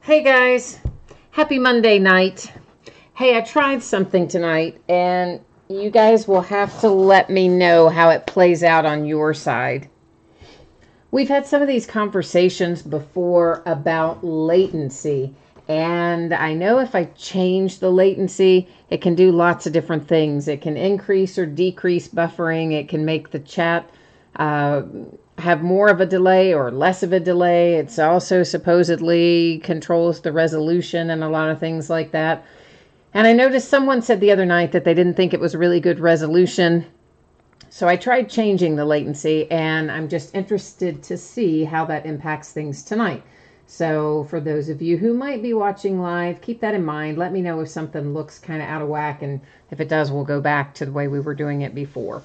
Hey guys, happy Monday night. Hey, I tried something tonight and you guys will have to let me know how it plays out on your side. We've had some of these conversations before about latency, and I know if I change the latency, it can do lots of different things. It can increase or decrease buffering. It can make the chat have more of a delay or less of a delay. It's also supposedly controls the resolution and a lot of things like that. And I noticed someone said the other night that they didn't think it was really good resolution. So I tried changing the latency, and I'm just interested to see how that impacts things tonight. So for those of you who might be watching live, keep that in mind. Let me know if something looks kind of out of whack, and if it does, we'll go back to the way we were doing it before.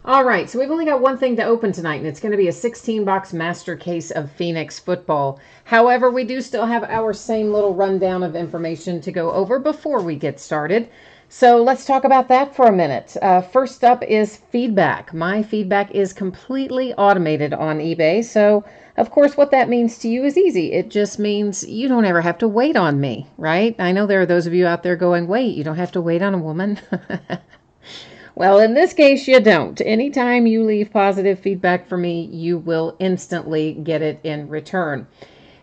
All right, so we've only got one thing to open tonight, and it's going to be a 16-box master case of Phoenix football. However, we do still have our same little rundown of information to go over before we get started. So let's talk about that for a minute. First up is feedback. My feedback is completely automated on eBay. So, of course, what that means to you is easy. It just means you don't ever have to wait on me, right? I know there are those of you out there going, wait, you don't have to wait on a woman. Well, in this case, you don't. Anytime you leave positive feedback for me, you will instantly get it in return.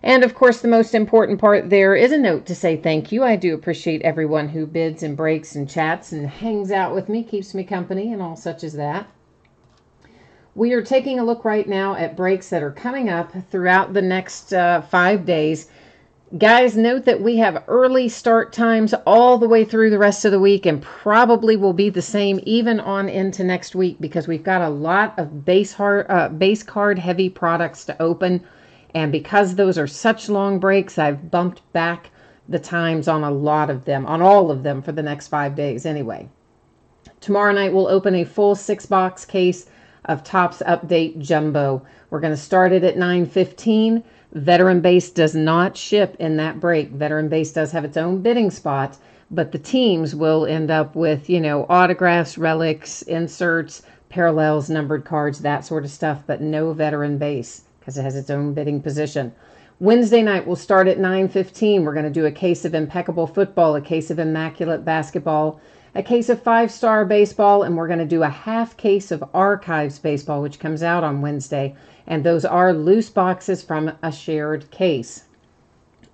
And of course, the most important part there is a note to say thank you. I do appreciate everyone who bids and breaks and chats and hangs out with me, keeps me company, and all such as that. We are taking a look right now at breaks that are coming up throughout the next 5 days. Guys, note that we have early start times all the way through the rest of the week, and probably will be the same even on into next week, because we've got a lot of base card heavy products to open. And because those are such long breaks, I've bumped back the times on a lot of them, on all of them for the next 5 days anyway. Tomorrow night we'll open a full 6-box case of Topps Update Jumbo. We're going to start it at 9:15. Veteran Base does not ship in that break. Veteran Base does have its own bidding spot, but the teams will end up with, autographs, relics, inserts, parallels, numbered cards, that sort of stuff, but no Veteran Base, because it has its own bidding position. Wednesday night, we'll start at 9:15. We're going to do a case of Impeccable Football, a case of Immaculate Basketball, a case of 5-Star Baseball, and we're going to do a half case of Archives Baseball, which comes out on Wednesday. And those are loose boxes from a shared case.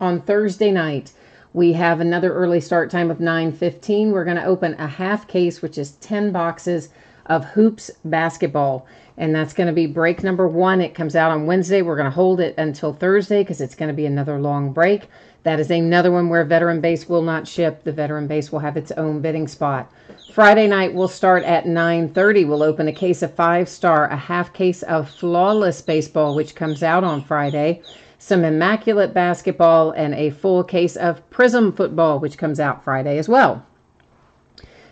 On Thursday night, we have another early start time of 9:15. We're going to open a half case, which is 10 boxes of Hoops Basketball. And that's going to be break number 1. It comes out on Wednesday. We're going to hold it until Thursday because it's going to be another long break. That is another one where Veteran Base will not ship. The Veteran Base will have its own bidding spot. Friday night, we'll start at 9:30. We'll open a case of 5-Star, a half case of Flawless Baseball, which comes out on Friday, some Immaculate Basketball, and a full case of Prism Football, which comes out Friday as well.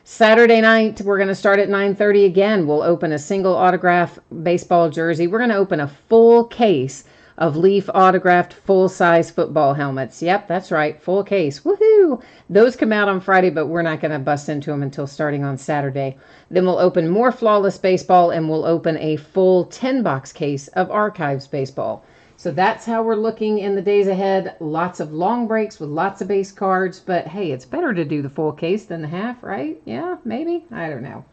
Saturday night, we're going to start at 9:30 again. We'll open a single autograph baseball jersey. We're going to open a full case of Leaf autographed full-size football helmets. Yep, that's right, full case. Woohoo! Those come out on Friday, but we're not going to bust into them until starting on Saturday. Then we'll open more Flawless Baseball, and we'll open a full 10-box case of Archives Baseball. So that's how we're looking in the days ahead. Lots of long breaks with lots of base cards, but hey, it's better to do the full case than the half, right? Yeah, maybe? I don't know.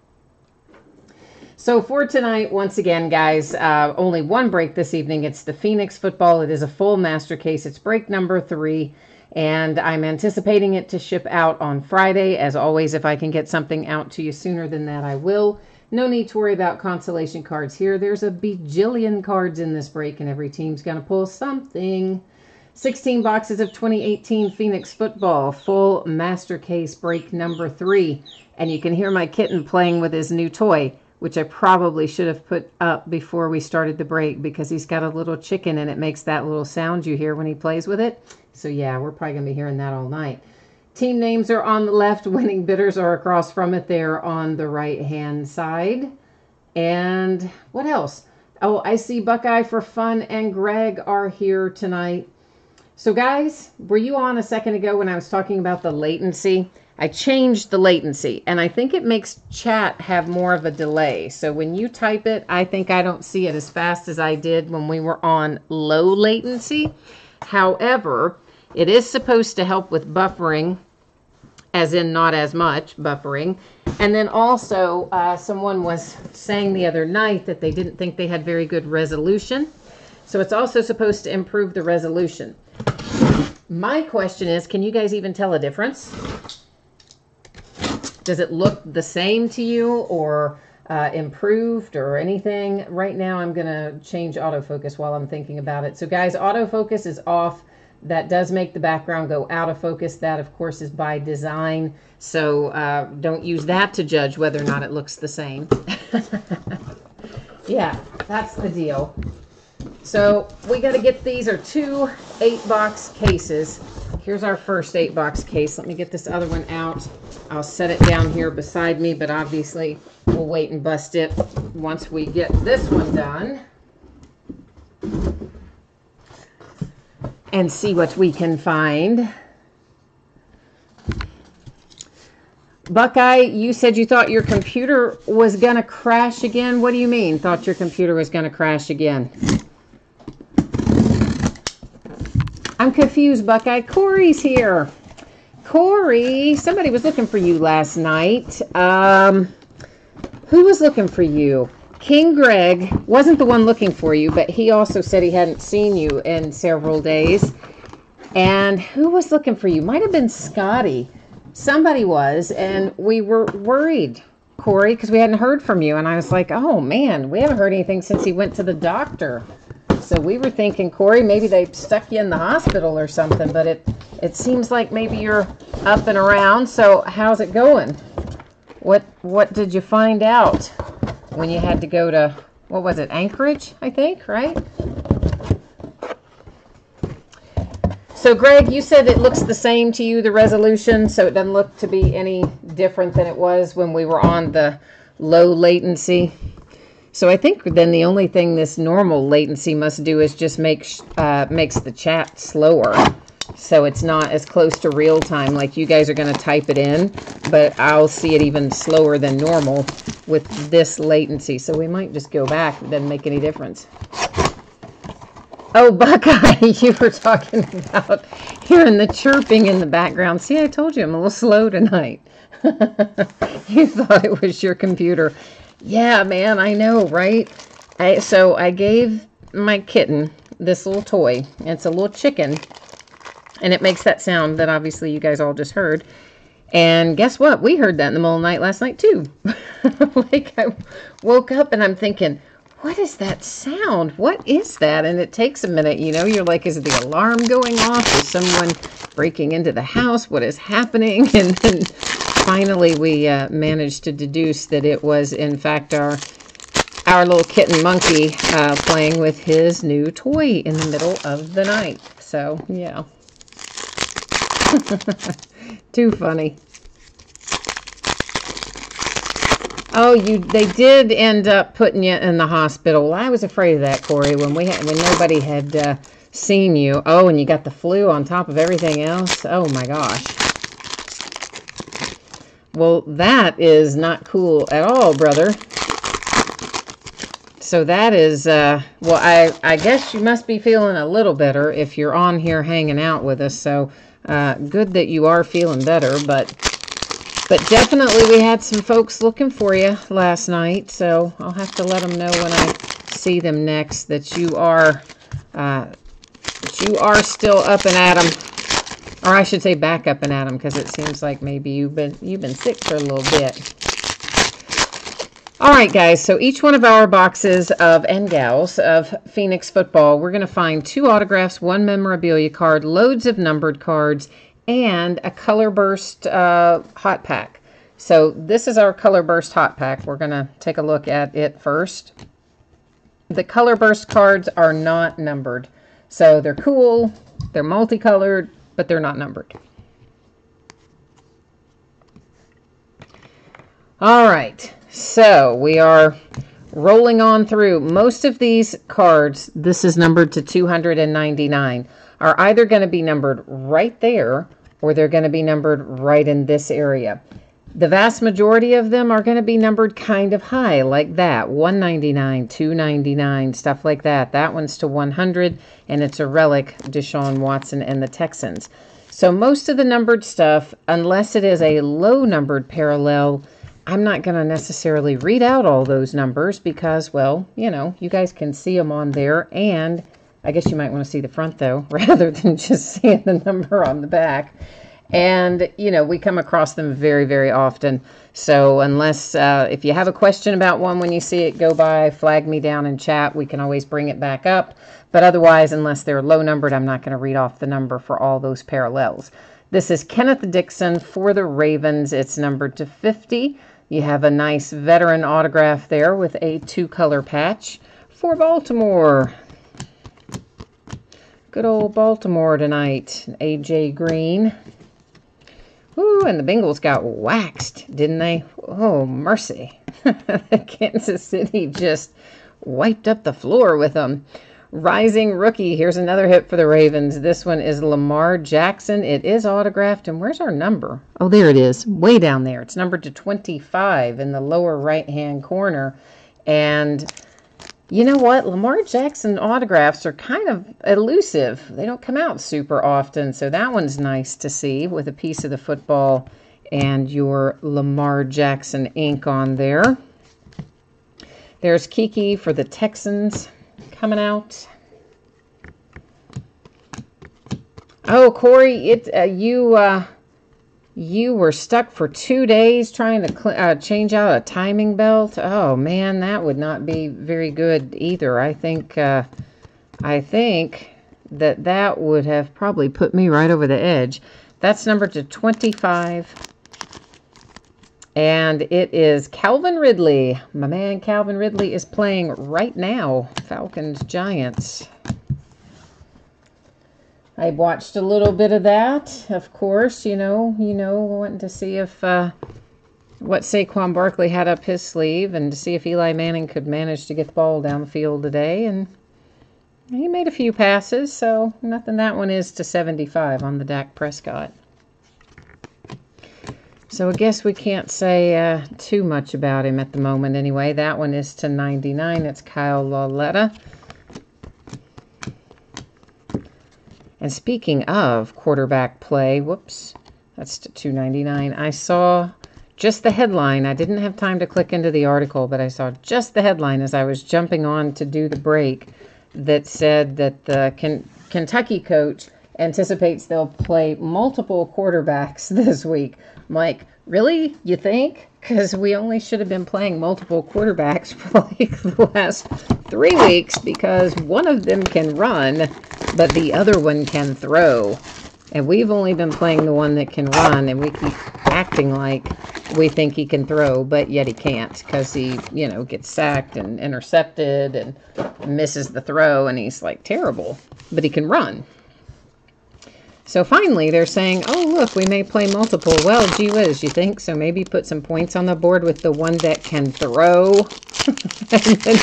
So for tonight, once again, guys, only one break this evening. It's the Phoenix football. It is a full master case. It's break number 3, and I'm anticipating it to ship out on Friday. As always, if I can get something out to you sooner than that, I will. No need to worry about consolation cards here. There's a bajillion cards in this break, and every team's going to pull something. 16 boxes of 2018 Phoenix football, full master case, break number 3. And you can hear my kitten playing with his new toy, which I probably should have put up before we started the break because he's got a little chicken and it makes that little sound you hear when he plays with it. So yeah, we're probably going to be hearing that all night. Team names are on the left. Winning bidders are across from it. They're on the right-hand side. And what else? Oh, I see Buckeye for Fun and Greg are here tonight. So guys, were you on a second ago when I was talking about the latency? I changed the latency, and I think it makes chat have more of a delay. So when you type it, I think I don't see it as fast as I did when we were on low latency. However, it is supposed to help with buffering, as in not as much buffering. And then also, someone was saying the other night that they didn't think they had very good resolution. So it's also supposed to improve the resolution. My question is, can you guys even tell a difference? Does it look the same to you, or improved, or anything? Right now I'm going to change autofocus while I'm thinking about it. So guys, autofocus is off. That does make the background go out of focus. That, of course, is by design. So don't use that to judge whether or not it looks the same. Yeah, that's the deal. So we got to get, these are 2 8-box cases. Here's our first 8-box case. Let me get this other one out. I'll set it down here beside me, but obviously we'll wait and bust it once we get this one done. And see what we can find. Buckeye, you said you thought your computer was going to crash again. What do you mean, thought your computer was going to crash again? I'm confused, Buckeye. Corey's here. Corey, somebody was looking for you last night. Who was looking for you? King Greg wasn't the one looking for you, but he also said he hadn't seen you in several days. And who was looking for you? Might have been Scotty. Somebody was, and we were worried, Corey, because we hadn't heard from you. And I was like, oh man, we haven't heard anything since he went to the doctor. So we were thinking, Corey, maybe they stuck you in the hospital or something, but it seems like maybe you're up and around. So how's it going? What did you find out when you had to go to, what was it, Anchorage, I think, right? So Greg, you said it looks the same to you, the resolution, so it doesn't look to be any different than it was when we were on the low latency. So I think then the only thing this normal latency must do is just makes the chat slower. So it's not as close to real time, like you guys are going to type it in, but I'll see it even slower than normal with this latency. So we might just go back. It doesn't make any difference. Oh, Buckeye, you were talking about hearing the chirping in the background. See, I told you I'm a little slow tonight. You thought it was your computer. Yeah, man, I know, right? So I gave my kitten this little toy. It's a little chicken. And it makes that sound that obviously you guys all just heard. And guess what? We heard that in the middle of the night last night too. Like I woke up and I'm thinking, what is that sound? What is that? And it takes a minute, you know, you're like, is the alarm going off? Is someone breaking into the house? What is happening? And then finally we managed to deduce that it was in fact our little kitten monkey playing with his new toy in the middle of the night. So yeah. Too funny. Oh, they did end up putting you in the hospital. I was afraid of that, Corey, when nobody had seen you. Oh, and you got the flu on top of everything else. Oh my gosh. Well, that is not cool at all, brother. So that is, well, I guess you must be feeling a little better if you're on here hanging out with us. So good that you are feeling better, but definitely we had some folks looking for you last night, so I'll have to let them know when I see them next that you are still up and at 'em, or I should say back up and at 'em, because it seems like maybe you've been sick for a little bit. All right, guys, so each one of our boxes and gals of Phoenix football, we're going to find 2 autographs, 1 memorabilia card, loads of numbered cards, and a Color Burst hot pack. So this is our Color Burst hot pack. We're going to take a look at it first. The Color Burst cards are not numbered. So they're cool, they're multicolored, but they're not numbered. All right, so we are rolling on through. Most of these cards, this is numbered to 299, are either going to be numbered right there, or they're going to be numbered right in this area. The vast majority of them are going to be numbered kind of high, like that. 199, 299, stuff like that. That one's to 100, and it's a relic, Deshaun Watson and the Texans. So most of the numbered stuff, unless it is a low numbered parallel, I'm not going to necessarily read out all those numbers because, well, you know, you guys can see them on there. And I guess you might want to see the front, though, rather than just seeing the number on the back. And, you know, we come across them very, very often. So unless, if you have a question about one when you see it go by, flag me down in chat. We can always bring it back up. But otherwise, unless they're low numbered, I'm not going to read off the number for all those parallels. This is Kenneth Dixon for the Ravens. It's numbered to 50. You have a nice veteran autograph there with a 2-color patch for Baltimore. Good old Baltimore tonight. AJ Green. Ooh, and the Bengals got waxed, didn't they? Oh, mercy. Kansas City just wiped up the floor with them. Rising rookie. Here's another hit for the Ravens. This one is Lamar Jackson. It is autographed. And where's our number? Oh, there it is. Way down there. It's numbered to 25 in the lower right-hand corner. And you know what? Lamar Jackson autographs are kind of elusive. They don't come out super often. So that one's nice to see with a piece of the football and your Lamar Jackson ink on there. There's Kiki for the Texans coming out. Oh, Corey, you were stuck for 2 days trying to change out a timing belt. Oh man, that would not be very good either. I think that would have probably put me right over the edge. That's numbered to 25. And it is Calvin Ridley. My man Calvin Ridley is playing right now. Falcons Giants. I watched a little bit of that, of course, you know, wanting to see if what Saquon Barkley had up his sleeve and to see if Eli Manning could manage to get the ball down the field today. And he made a few passes, so nothing that one is to 75 on the Dak Prescott. So I guess we can't say too much about him at the moment anyway. That one is to 99. It's Kyle Lauletta. And speaking of quarterback play, whoops, that's to 299. I saw just the headline. I didn't have time to click into the article, but I saw just the headline as I was jumping on to do the break that said that the Kentucky coach anticipates they'll play multiple quarterbacks this week. I'm like, really? You think? Because we only should have been playing multiple quarterbacks for like the last 3 weeks because one of them can run, but the other one can throw. And we've only been playing the one that can run, and we keep acting like we think he can throw, but yet he can't because he, you know, gets sacked and intercepted and misses the throw, and he's like terrible, but he can run. So finally, they're saying, oh, look, we may play multiple. Well, gee whiz, you think? So maybe put some points on the board with the one that can throw. And then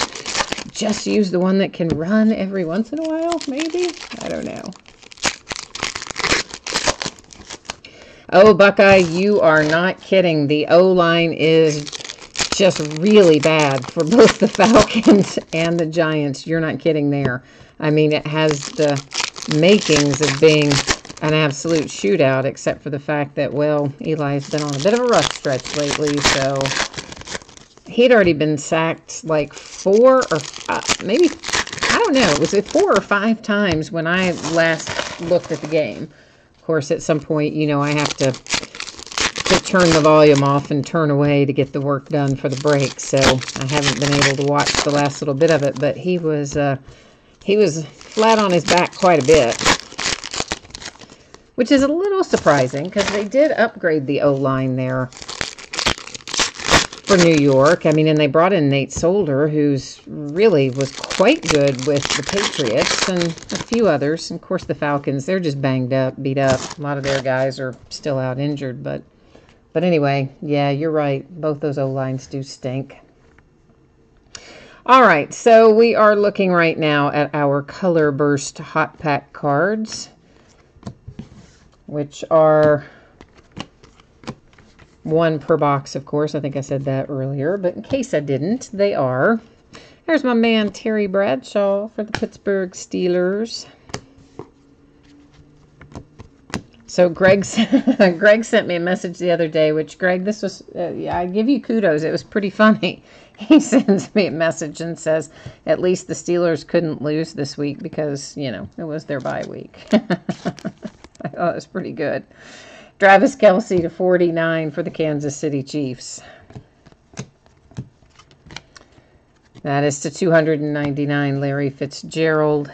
just use the one that can run every once in a while, maybe? I don't know. Oh, Buckeye, you are not kidding. The O-line is just really bad for both the Falcons and the Giants. You're not kidding there. I mean, it has the makings of being an absolute shootout, except for the fact that, well, Eli's been on a bit of a rough stretch lately, so he'd already been sacked like 4 or maybe, I don't know, was it 4 or 5 times when I last looked at the game. Of course, at some point, you know, I have to turn the volume off and turn away to get the work done for the break, so I haven't been able to watch the last little bit of it, but he was flat on his back quite a bit. Which is a little surprising because they did upgrade the O-line there for New York. I mean, and they brought in Nate Solder, who's really was quite good with the Patriots and a few others. And of course, the Falcons, they're just banged up, beat up. A lot of their guys are still out injured. But anyway, yeah, you're right. Both those O-lines do stink. All right, so we are looking right now at our Color Burst Hot Pack cards, which are 1 per box, of course. I think I said that earlier, but in case I didn't, they are. There's my man Terry Bradshaw for the Pittsburgh Steelers. So Greg sent me a message the other day, which, Greg, this was, I give you kudos. It was pretty funny. He sends me a message and says, at least the Steelers couldn't lose this week because, you know, it was their bye week. I thought it was pretty good. Travis Kelce to 49 for the Kansas City Chiefs. That is to 299, Larry Fitzgerald.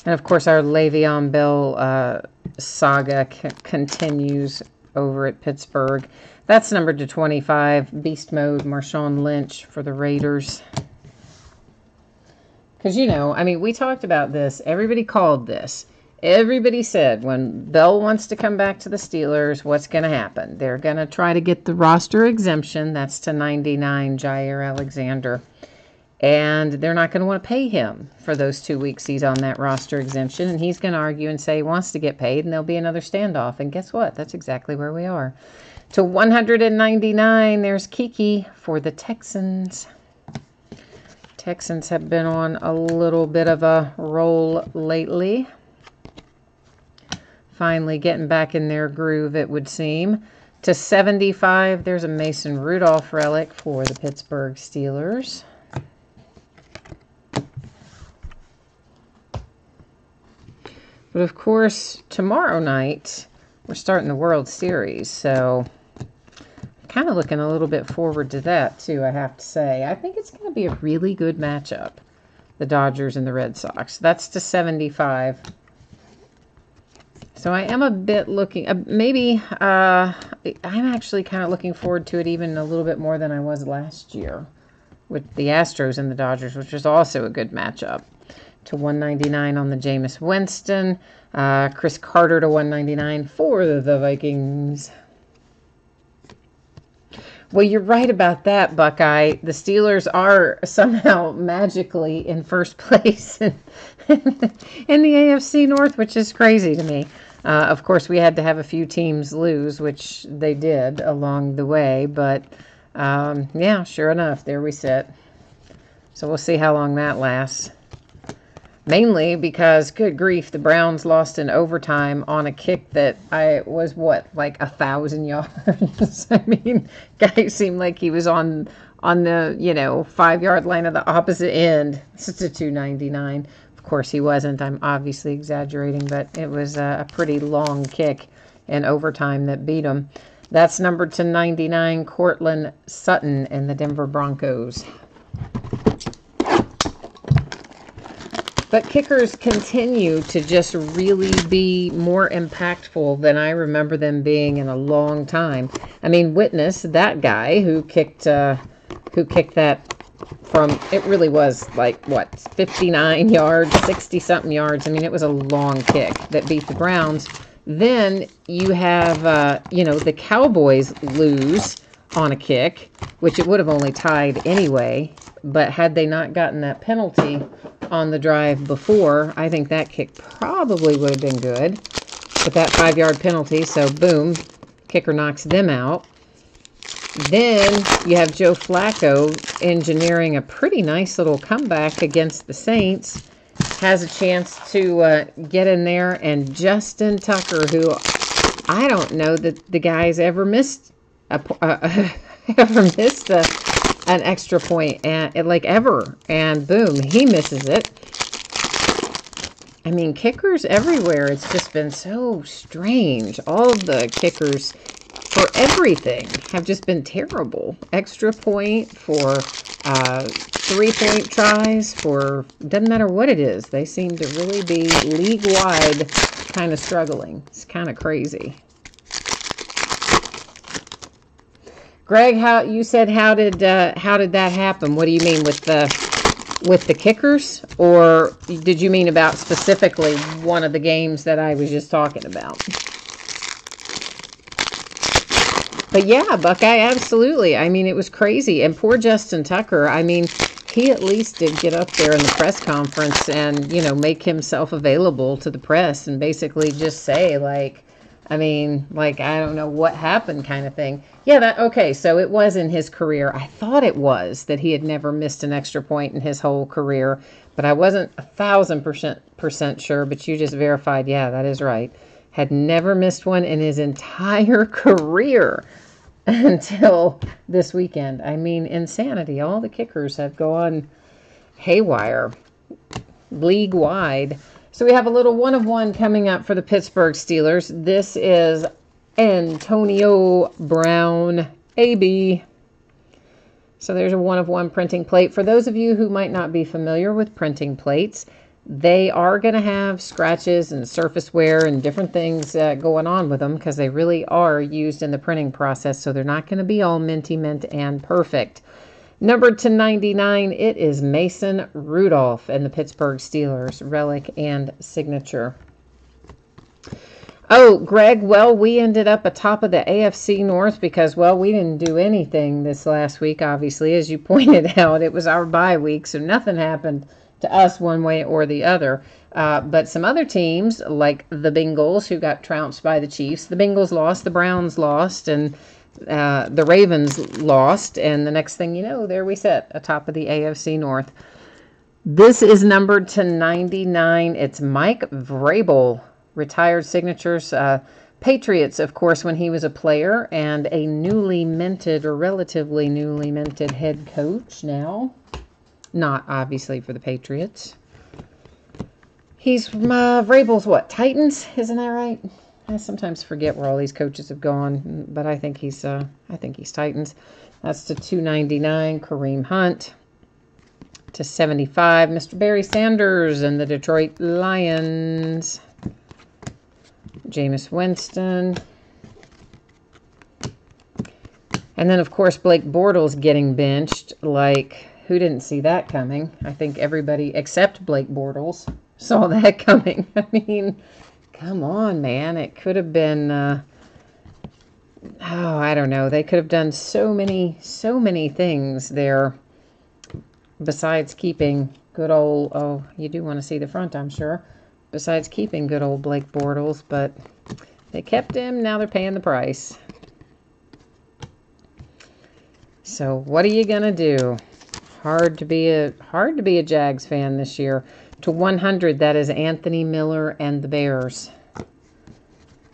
And, of course, our Le'Veon Bell saga continues over at Pittsburgh. That's numbered to 25. Beast Mode, Marshawn Lynch for the Raiders. Because, you know, I mean, we talked about this. Everybody called this. Everybody said when Bell wants to come back to the Steelers, what's going to happen? They're going to try to get the roster exemption. That's to 99, Jair Alexander. And they're not going to want to pay him for those 2 weeks he's on that roster exemption. And he's going to argue and say he wants to get paid, and there'll be another standoff. And guess what? That's exactly where we are. To 199, there's Kiki for the Texans. Texans have been on a little bit of a roll lately. Finally getting back in their groove, it would seem. To 75, there's a Mason Rudolph relic for the Pittsburgh Steelers. But, of course, tomorrow night, we're starting the World Series, so I'm kind of looking a little bit forward to that, too, I have to say. I think it's going to be a really good matchup, the Dodgers and the Red Sox. That's to 75. So I am a bit looking, I'm actually kind of looking forward to it even a little bit more than I was last year with the Astros and the Dodgers, which is also a good matchup. To 199 on the Jameis Winston. Chris Carter to 199 for the Vikings. Well, you're right about that, Buckeye. The Steelers are somehow magically in first place in the AFC North, which is crazy to me. Of course, we had to have a few teams lose, which they did along the way. But, yeah, sure enough, there we sit. So we'll see how long that lasts. Mainly because, good grief, the Browns lost in overtime on a kick that was, like 1,000 yards? I mean, guy seemed like he was on the, 5-yard line of the opposite end. This is a 299. Of course, he wasn't. I'm obviously exaggerating, but it was a pretty long kick in overtime that beat him. That's numbered to 99, Courtland Sutton and the Denver Broncos. But kickers continue to just really be more impactful than I remember them being in a long time. I mean, witness that guy who kicked that from, it really was like, 59 yards, 60-something yards. I mean, it was a long kick that beat the Browns. Then you have, the Cowboys lose on a kick, which it would have only tied anyway. But had they not gotten that penalty on the drive before, I think that kick probably would have been good. With that 5-yard penalty, so boom, kicker knocks them out. Then you have Joe Flacco engineering a pretty nice little comeback against the Saints. Has a chance to get in there, and Justin Tucker, who I don't know that the guy's ever missed an extra point, ever, and boom, he misses it. I mean, kickers everywhere. It's just been so strange. All of the kickers for everything have just been terrible. Extra point for 3-point tries for, doesn't matter what it is. They seem to really be league-wide kind of struggling. It's kind of crazy. Greg, how did that happen? What do you mean with the kickers, or did you mean about specifically one of the games that I was just talking about? But yeah, Buckeye, absolutely. I mean, it was crazy. And poor Justin Tucker, I mean, he at least did get up there in the press conference and, make himself available to the press and basically just say, like, I mean, like, I don't know what happened kind of thing. Yeah, okay, so it was in his career. I thought it was that he had never missed an extra point in his whole career, but I wasn't 1,000% sure, but you just verified, yeah, that is right. Had never missed one in his entire career until this weekend. I mean, insanity. All the kickers have gone haywire, league-wide. So we have a little 1-of-1 coming up for the Pittsburgh Steelers. This is Antonio Brown, AB. So there's a 1-of-1 printing plate. For those of you who might not be familiar with printing plates, they are going to have scratches and surface wear and different things going on with them because they really are used in the printing process. So they're not going to be all minty mint and perfect. Numbered to 99, it is Mason Rudolph and the Pittsburgh Steelers, relic and signature. Oh, Greg, well, we ended up atop of the AFC North because, well, we didn't do anything this last week, obviously. As you pointed out, it was our bye week, so nothing happened to us one way or the other. But some other teams, like the Bengals, who got trounced by the Chiefs, the Bengals lost, the Browns lost, and the Ravens lost, and the next thing you know, there we sit atop of the AFC North. This is numbered to 99. It's Mike Vrabel, retired signatures. Patriots, of course, when he was a player, and a newly minted or relatively newly minted head coach now. Not obviously for the Patriots. He's Vrabel's what? Titans, isn't that right? I sometimes forget where all these coaches have gone, but I think he's Titans. That's to 299, Kareem Hunt. To 75, Mr. Barry Sanders and the Detroit Lions. Jameis Winston. And then, of course, Blake Bortles getting benched. Like, who didn't see that coming? I think everybody except Blake Bortles saw that coming. I mean, come on, man. It could have been, I don't know. They could have done so many things there besides keeping good old, you do want to see the front, I'm sure, besides keeping good old Blake Bortles, but they kept him. Now they're paying the price. So what are you going to do? Hard to be a Jags fan this year. To 100, that is Anthony Miller and the Bears.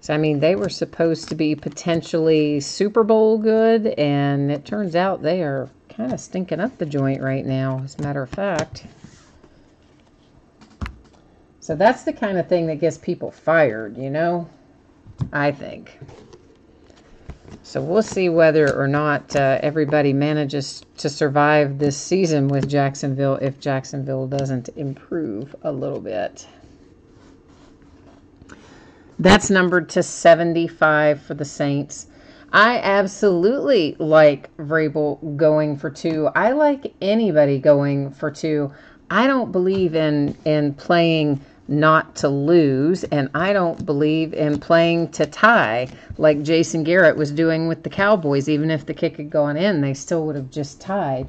So, I mean, they were supposed to be potentially Super Bowl good, and it turns out they are kind of stinking up the joint right now, as a matter of fact. So that's the kind of thing that gets people fired, you know, I think. So we'll see whether or not everybody manages to survive this season with Jacksonville if Jacksonville doesn't improve a little bit. That's numbered to 75 for the Saints. I absolutely like Vrabel going for 2. I like anybody going for 2. I don't believe in playing not to lose, and I don't believe in playing to tie like Jason Garrett was doing with the Cowboys. Even if the kick had gone in, they still would have just tied.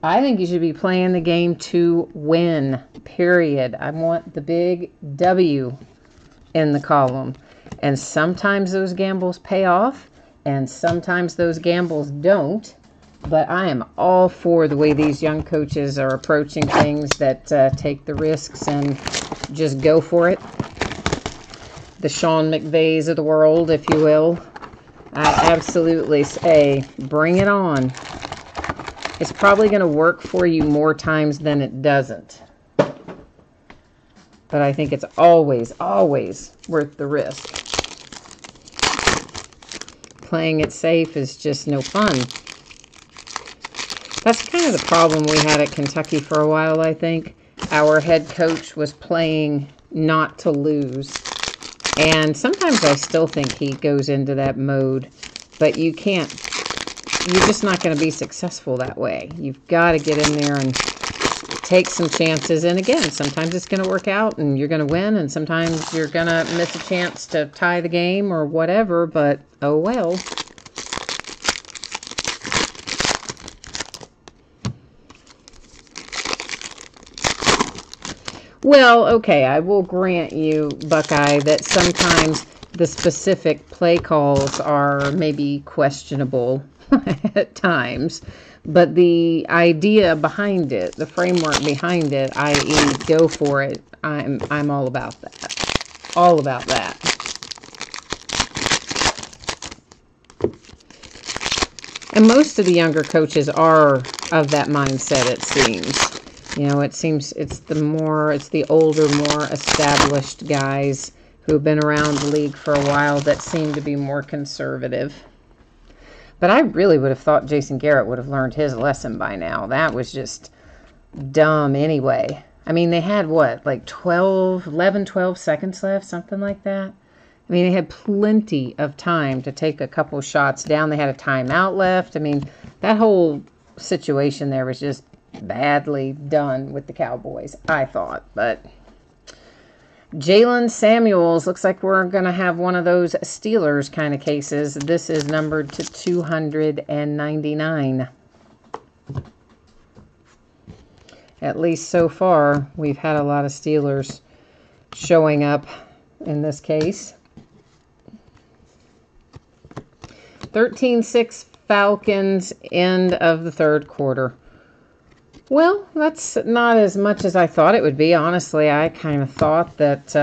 I think you should be playing the game to win, period. I want the big W in the column. And sometimes those gambles pay off, and sometimes those gambles don't. But I am all for the way these young coaches are approaching things, that take the risks and just go for it. The Sean McVays of the world, if you will. I absolutely say, bring it on. It's probably going to work for you more times than it doesn't. But I think it's always, always worth the risk. Playing it safe is just no fun. That's kind of the problem we had at Kentucky for a while, I think. Our head coach was playing not to lose. And sometimes I still think he goes into that mode. But you can't. You're just not going to be successful that way. You've got to get in there and take some chances. And again, sometimes it's going to work out and you're going to win. And sometimes you're going to miss a chance to tie the game or whatever. But, oh well. Well, okay, I will grant you, Buckeye, that sometimes the specific play calls are maybe questionable at times, but the idea behind it, the framework behind it, i.e. go for it, I'm all about that. All about that. And most of the younger coaches are of that mindset, it seems. You know, it seems it's the older, more established guys who have been around the league for a while that seem to be more conservative. But I really would have thought Jason Garrett would have learned his lesson by now. That was just dumb anyway. I mean, they had what, like 12 seconds left, something like that? I mean, they had plenty of time to take a couple shots down. They had a timeout left. I mean, that whole situation there was just badly done with the Cowboys, I thought. But Jalen Samuels, looks like we're going to have one of those Steelers kind of cases. This is numbered to 299. At least so far, we've had a lot of Steelers showing up in this case. 13-6 Falcons, end of the third quarter. Well, that's not as much as I thought it would be. Honestly, I kind of thought that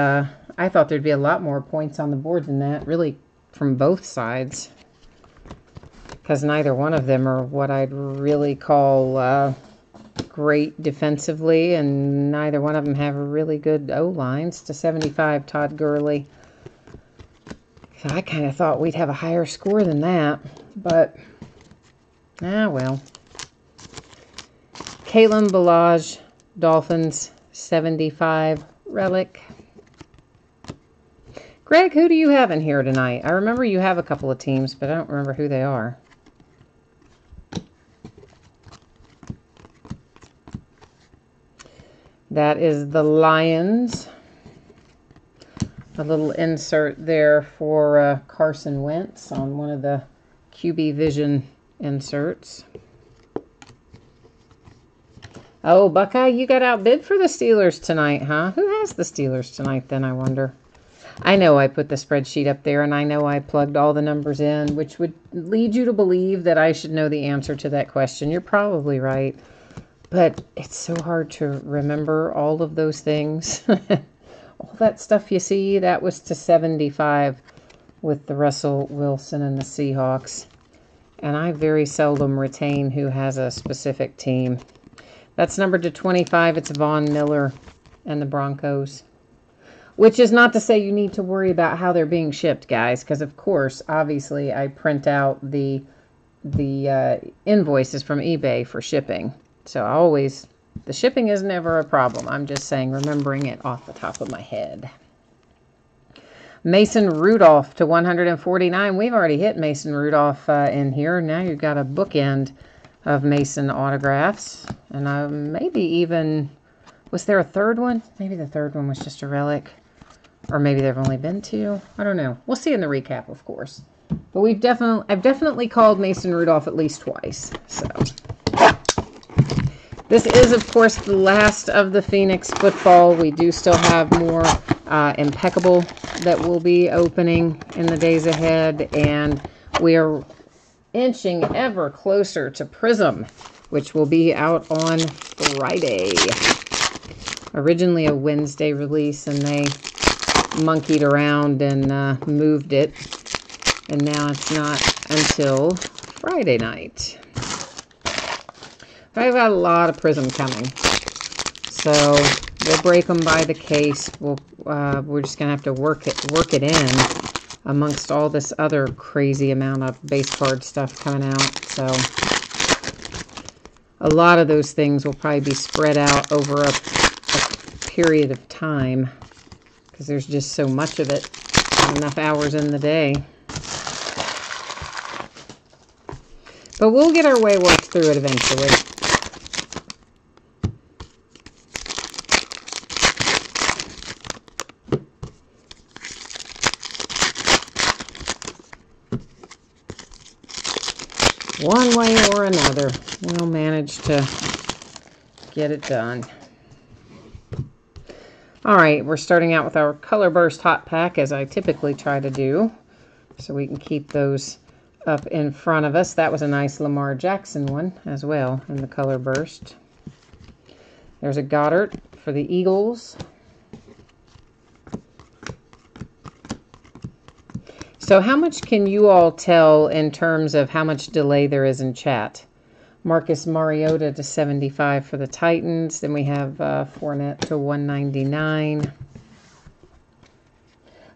I thought there'd be a lot more points on the board than that, really, from both sides. Because neither one of them are what I'd really call great defensively, and neither one of them have really good O-lines. To 75, Todd Gurley. So I kind of thought we'd have a higher score than that, but, well. Kalen Ballage, Dolphins, 75, Relic. Greg, who do you have in here tonight? I remember you have a couple of teams, but I don't remember who they are. That is the Lions. A little insert there for Carson Wentz on one of the QB Vision inserts. Oh, Buckeye, you got outbid for the Steelers tonight, huh? Who has the Steelers tonight then, I wonder? I know I put the spreadsheet up there, and I know I plugged all the numbers in, which would lead you to believe that I should know the answer to that question. You're probably right. But it's so hard to remember all of those things. All that stuff you see, that was to 75 with the Russell Wilson and the Seahawks. And I very seldom retain who has a specific team. That's numbered to 25. It's Von Miller and the Broncos. Which is not to say you need to worry about how they're being shipped, guys. Because, of course, obviously, I print out the invoices from eBay for shipping. So always, the shipping is never a problem. I'm just saying, remembering it off the top of my head. Mason Rudolph to 149. We've already hit Mason Rudolph in here. Now you've got a bookend of Mason autographs. And maybe even, was there a third one? Maybe the third one was just a relic. Or maybe there have only been two. I don't know. We'll see in the recap, of course. But I've definitely called Mason Rudolph at least twice. So this is, of course, the last of the Phoenix football. We do still have more Impeccable that will be opening in the days ahead. And we are inching ever closer to Prism, which will be out on Friday. Originally a Wednesday release, and they monkeyed around and moved it. And now it's not until Friday night. I've got a lot of Prism coming. So we'll break them by the case. We're just going to have to work it in amongst all this other crazy amount of base card stuff coming out. So a lot of those things will probably be spread out over a period of time because there's just so much of it, not enough hours in the day. But we'll get our way worked through it eventually. One way or another, we'll manage to get it done. All right, we're starting out with our Color Burst Hot Pack, as I typically try to do, so we can keep those up in front of us. That was a nice Lamar Jackson one as well in the Color Burst. There's a Goddard for the Eagles. So how much can you all tell in terms of how much delay there is in chat? Marcus Mariota to 75 for the Titans. Then we have Fournette to 199.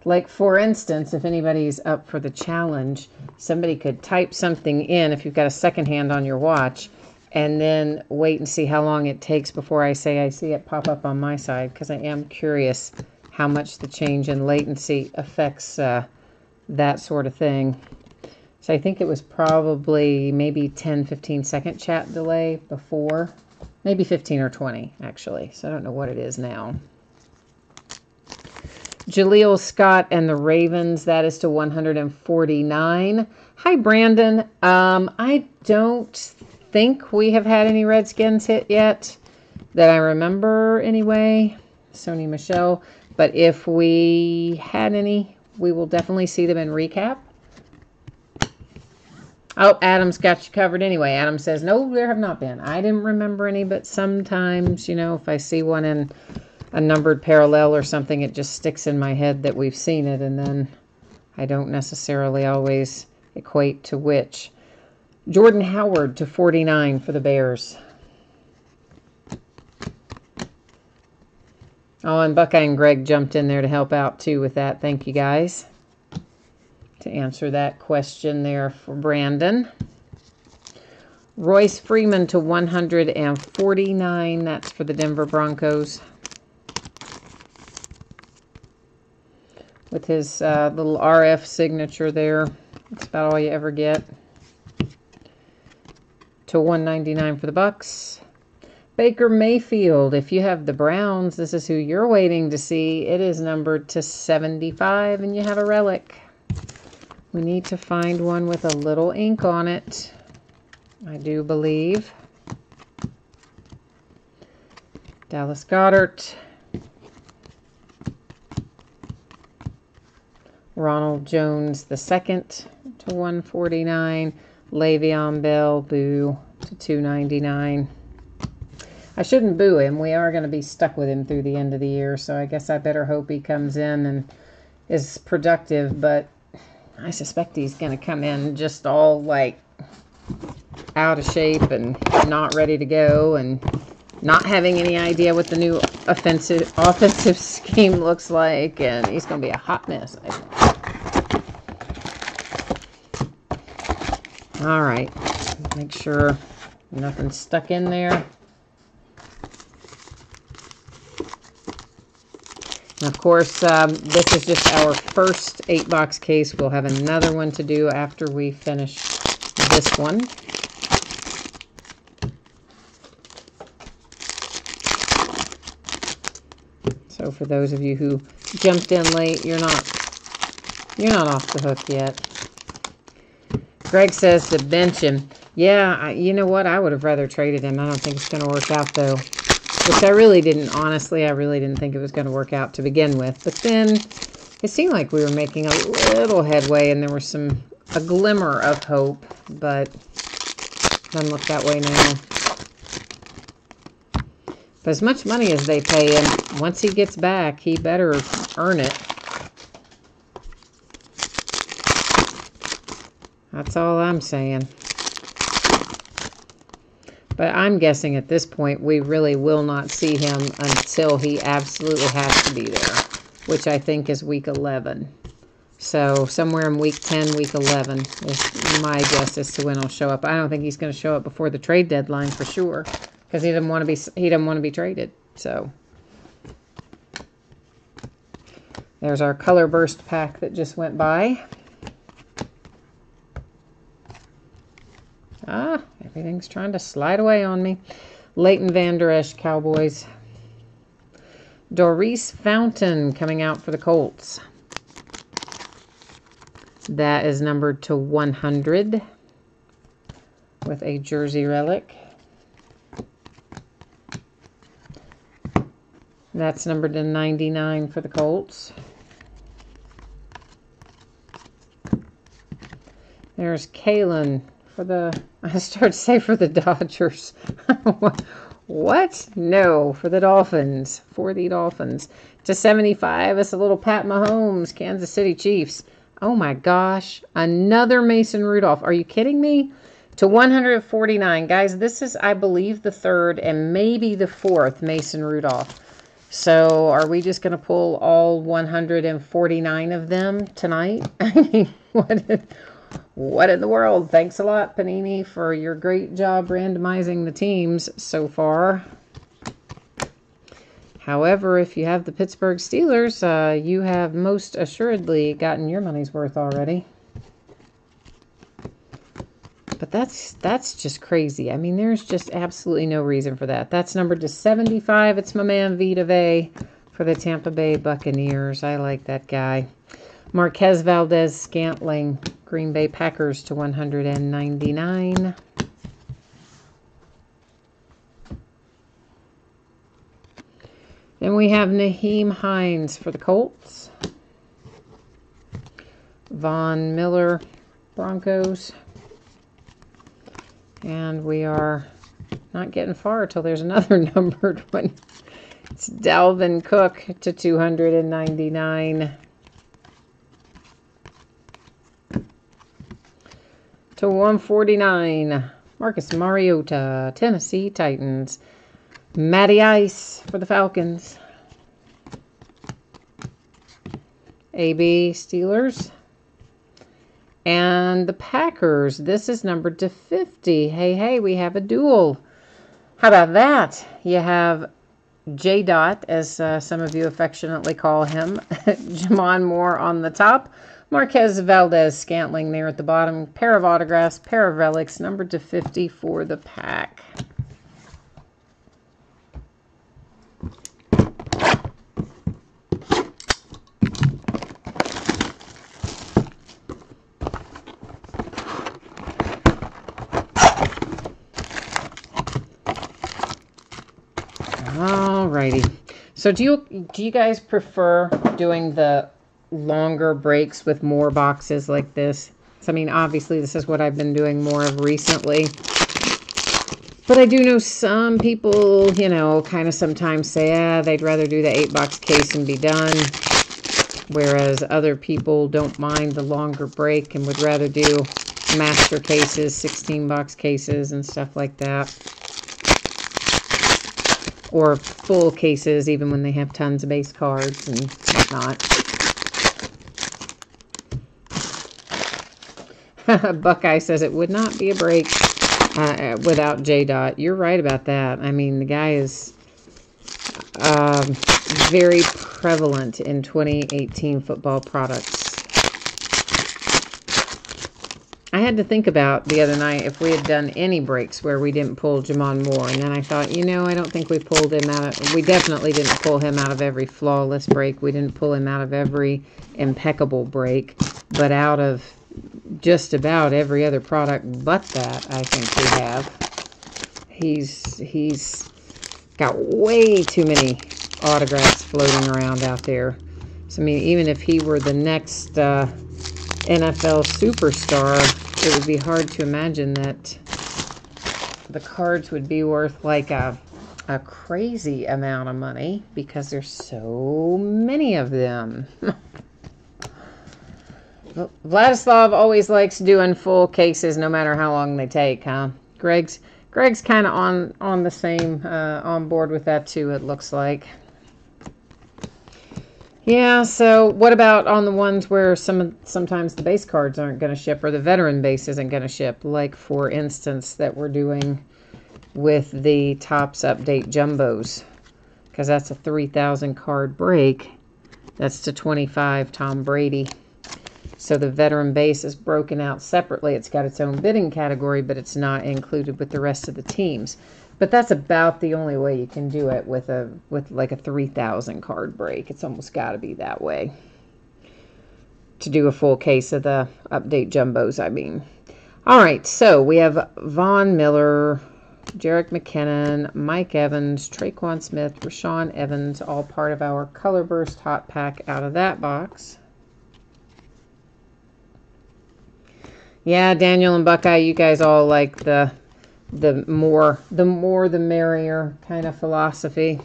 Like, for instance, if anybody's up for the challenge, somebody could type something in if you've got a second hand on your watch, and then wait and see how long it takes before I say I see it pop up on my side, because I am curious how much the change in latency affects that sort of thing. So I think it was probably maybe 10-15 second chat delay before. Maybe 15 or 20, actually. So I don't know what it is now. Jaleel Scott and the Ravens, that is to 149. Hi, Brandon. I don't think we have had any Redskins hit yet that I remember anyway. Sony Michelle. But if we had any, we will definitely see them in recap. Oh, Adam's got you covered anyway. Adam says, no, there have not been. I didn't remember any, but sometimes, you know, if I see one in a numbered parallel or something, it just sticks in my head that we've seen it, and then I don't necessarily always equate to which. Jordan Howard to 49 for the Bears. Oh, and Buckeye and Greg jumped in there to help out too with that. Thank you guys. To answer that question there for Brandon. Royce Freeman to 149. That's for the Denver Broncos. With his little RF signature there. That's about all you ever get. To 199 for the Bucks. Baker Mayfield, if you have the Browns, this is who you're waiting to see. It is numbered to 75, and you have a relic. We need to find one with a little ink on it, I do believe. Dallas Goedert. Ronald Jones II to 149. Le'Veon Bell, boo, to 299. I shouldn't boo him. We are going to be stuck with him through the end of the year, so I guess I better hope he comes in and is productive, but I suspect he's going to come in just all, like, out of shape and not ready to go and not having any idea what the new offensive scheme looks like, and he's going to be a hot mess, I think. All right. Make sure nothing's stuck in there. And of course, this is just our first 8-box case. We'll have another one to do after we finish this one. So for those of you who jumped in late, you're not off the hook yet. Greg says to bench him. Yeah, you know what? I would have rather traded him. I don't think it's going to work out, though. Which I really didn't, honestly, I really didn't think it was going to work out to begin with. But then it seemed like we were making a little headway and there was a glimmer of hope, but it doesn't look that way now. But as much money as they pay him, once he gets back, he better earn it. That's all I'm saying. But I'm guessing at this point we really will not see him until he absolutely has to be there, which I think is week 11. So somewhere in week 10, week 11 is my guess as to when he'll show up. I don't think he's going to show up before the trade deadline for sure, because he doesn't want to be traded. So there's our Color Burst pack that just went by. Everything's trying to slide away on me. Leighton Vander Esch, Cowboys. Doris Fountain coming out for the Colts. That is numbered to 100 with a jersey relic. That's numbered to 99 for the Colts. There's Kalen for the, I started to say for the Dodgers. What? No, for the Dolphins. For the Dolphins. To 75, it's a little Pat Mahomes, Kansas City Chiefs. Oh my gosh. Another Mason Rudolph. Are you kidding me? To 149. Guys, this is, I believe, the third and maybe the fourth Mason Rudolph. So are we just going to pull all 149 of them tonight? I mean, what in the world? Thanks a lot, Panini, for your great job randomizing the teams so far. However, if you have the Pittsburgh Steelers, you have most assuredly gotten your money's worth already. But that's just crazy. I mean, there's just absolutely no reason for that. That's numbered to 75. It's my man Vita Vea for the Tampa Bay Buccaneers. I like that guy. Marquez Valdez-Scantling, Green Bay Packers to 199. Then we have Nyheim Hines for the Colts. Von Miller, Broncos. And we are not getting far till there's another numbered one. It's Dalvin Cook to 299. To 149, Marcus Mariota, Tennessee Titans. Matty Ice for the Falcons. AB Steelers. And the Packers. This is numbered to 50. Hey, we have a duel. How about that? You have J-Dot, as some of you affectionately call him. Jamon Moore on the top. Marquez Valdez-Scantling there at the bottom. Pair of autographs, pair of relics, numbered to 50 for the pack. Alrighty. So do you guys prefer doing the longer breaks with more boxes like this? So, I mean, obviously this is what I've been doing more of recently. But I do know some people, you know, kind of sometimes say, they'd rather do the 8-box case and be done. Whereas other people don't mind the longer break and would rather do master cases, 16-box cases and stuff like that. Or full cases, even when they have tons of base cards and whatnot. Buckeye says it would not be a break without J-Dot. You're right about that. I mean, the guy is very prevalent in 2018 football products. I had to think about the other night if we had done any breaks where we didn't pull Jamon Moore. And then I thought, you know, I don't think we pulled him out of... We definitely didn't pull him out of every flawless break. We didn't pull him out of every impeccable break. But out of just about every other product but that, I think we have. He's got way too many autographs floating around out there. So, I mean, even if he were the next NFL superstar, it would be hard to imagine that the cards would be worth like a crazy amount of money because there's so many of them. Vladislav always likes doing full cases no matter how long they take, huh? Greg's kind of on the same on board with that too, it looks like. Yeah, so what about on the ones where sometimes the base cards aren't going to ship or the veteran base isn't going to ship? Like, for instance, that we're doing with the Topps Update Jumbos. Because that's a 3,000 card break. That's to 25 Tom Brady. So the veteran base is broken out separately. It's got its own bidding category, but it's not included with the rest of the teams. But that's about the only way you can do it with like a 3,000 card break. It's almost got to be that way. To do a full case of the Update Jumbos, I mean. All right, so we have Von Miller, Jerick McKinnon, Mike Evans, Traquan Smith, Rashawn Evans, all part of our Color Burst Hot Pack out of that box. Yeah, Daniel and Buckeye, you guys all like the more the merrier kind of philosophy.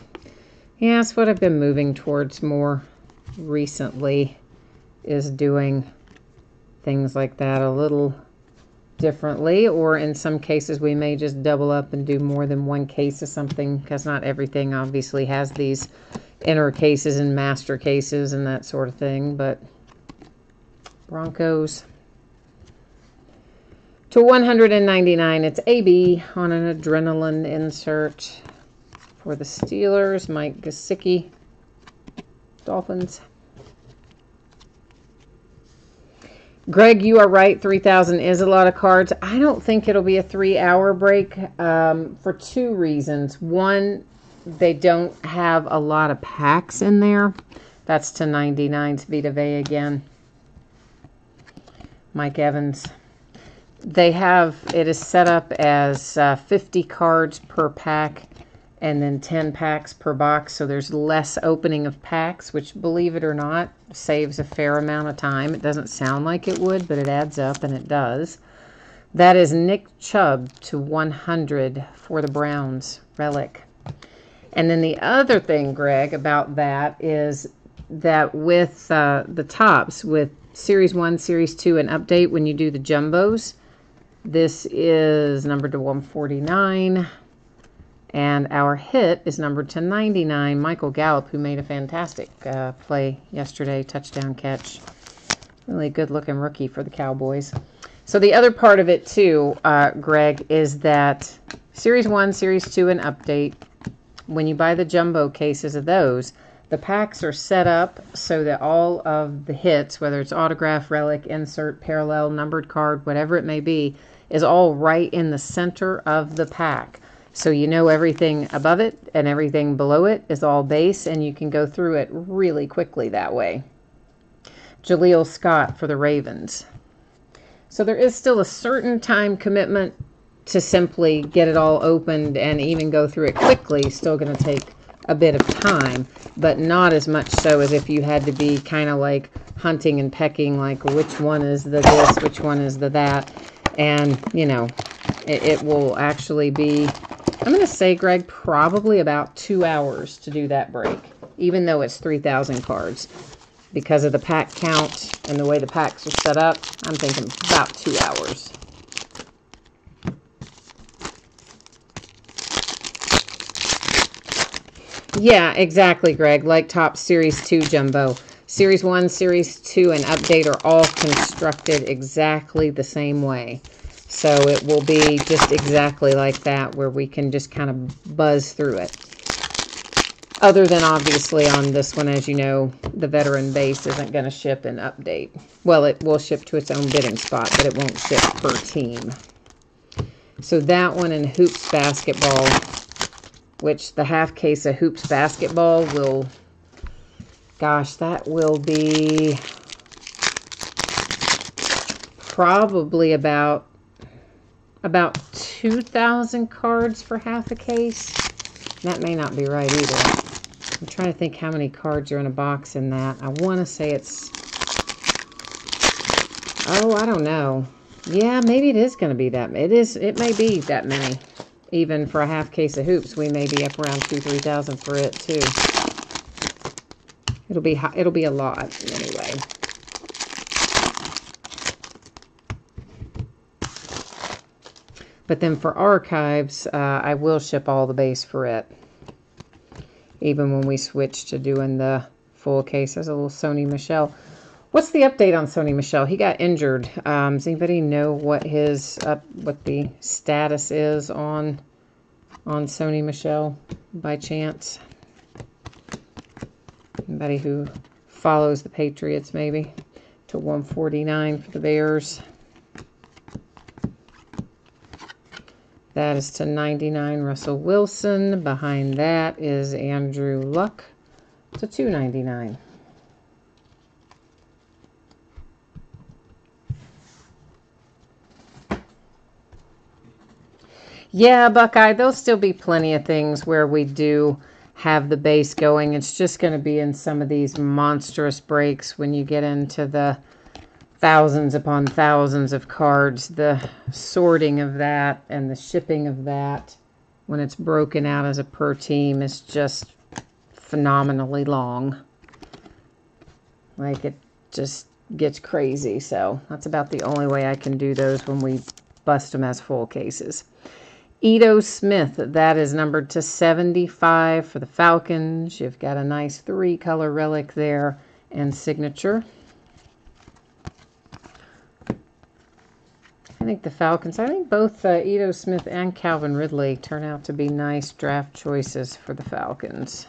Yeah, that's what I've been moving towards more recently, is doing things like that a little differently, or in some cases we may just double up and do more than one case of something, because not everything obviously has these inner cases and master cases and that sort of thing. But Broncos to 199, it's AB on an adrenaline insert. For the Steelers, Mike Gesicki. Dolphins. Greg, you are right. 3,000 is a lot of cards. I don't think it'll be a 3-hour break for two reasons. One, they don't have a lot of packs in there. That's to 99's Vita Vea again. Mike Evans. They have, it is set up as 50 cards per pack and then 10 packs per box. So there's less opening of packs, which, believe it or not, saves a fair amount of time. It doesn't sound like it would, but it adds up, and it does. That is Nick Chubb to 100 for the Browns relic. And then the other thing, Greg, about that is that with the tops, with Series 1, Series 2, and Update, when you do the jumbos, this is numbered to 149. And our hit is numbered to 99. Michael Gallup, who made a fantastic play yesterday, touchdown catch. Really good-looking rookie for the Cowboys. So the other part of it, too, Greg, is that Series 1, Series 2, and Update, when you buy the jumbo cases of those, the packs are set up so that all of the hits, whether it's autograph, relic, insert, parallel, numbered card, whatever it may be, is all right in the center of the pack. So you know everything above it and everything below it is all base, and you can go through it really quickly that way. Jaleel Scott for the Ravens. So there is still a certain time commitment to simply get it all opened and even go through it quickly. Still going to take a bit of time, but not as much so as if you had to be kind of like hunting and pecking, like which one is the this, which one is the that. And, you know, it will actually be, I'm going to say, Greg, probably about 2 hours to do that break, even though it's 3,000 cards. Because of the pack count and the way the packs are set up, I'm thinking about 2 hours. Yeah, exactly, Greg. Like Top Series 2 Jumbo. Series 1, Series 2, and Update are all constructed exactly the same way. So it will be just exactly like that, where we can just kind of buzz through it. Other than, obviously, on this one, as you know, the veteran base isn't going to ship in Update. Well, it will ship to its own bidding spot, but it won't ship per team. So that one in Hoops Basketball, which the half case of Hoops Basketball will, gosh, that will be probably about 2,000 cards for half a case. That may not be right either. I'm trying to think how many cards are in a box in that. I want to say it's, oh, I don't know. Yeah, maybe it is going to be that. It may be that many. Even for a half case of hoops, we may be up around 2,000-3,000 for it too. It'll be a lot anyway. But then for archives, I will ship all the base for it. Even when we switch to doing the full case. There's a little Sony Michel. What's the update on Sony Michel? He got injured. Does anybody know what what the status is on Sony Michel by chance? Anybody who follows the Patriots, maybe? To 149 for the Bears. That is to 99, Russell Wilson. Behind that is Andrew Luck to 299. Yeah, Buckeye, there'll still be plenty of things where we do have the base going. It's just going to be in some of these monstrous breaks when you get into the thousands upon thousands of cards. The sorting of that and the shipping of that when it's broken out as a per team is just phenomenally long. Like, it just gets crazy. So that's about the only way I can do those when we bust them as full cases. Ito Smith, that is numbered to 75 for the Falcons. You've got a nice 3-color relic there and signature. I think the Falcons, I think both Ito Smith and Calvin Ridley turn out to be nice draft choices for the Falcons.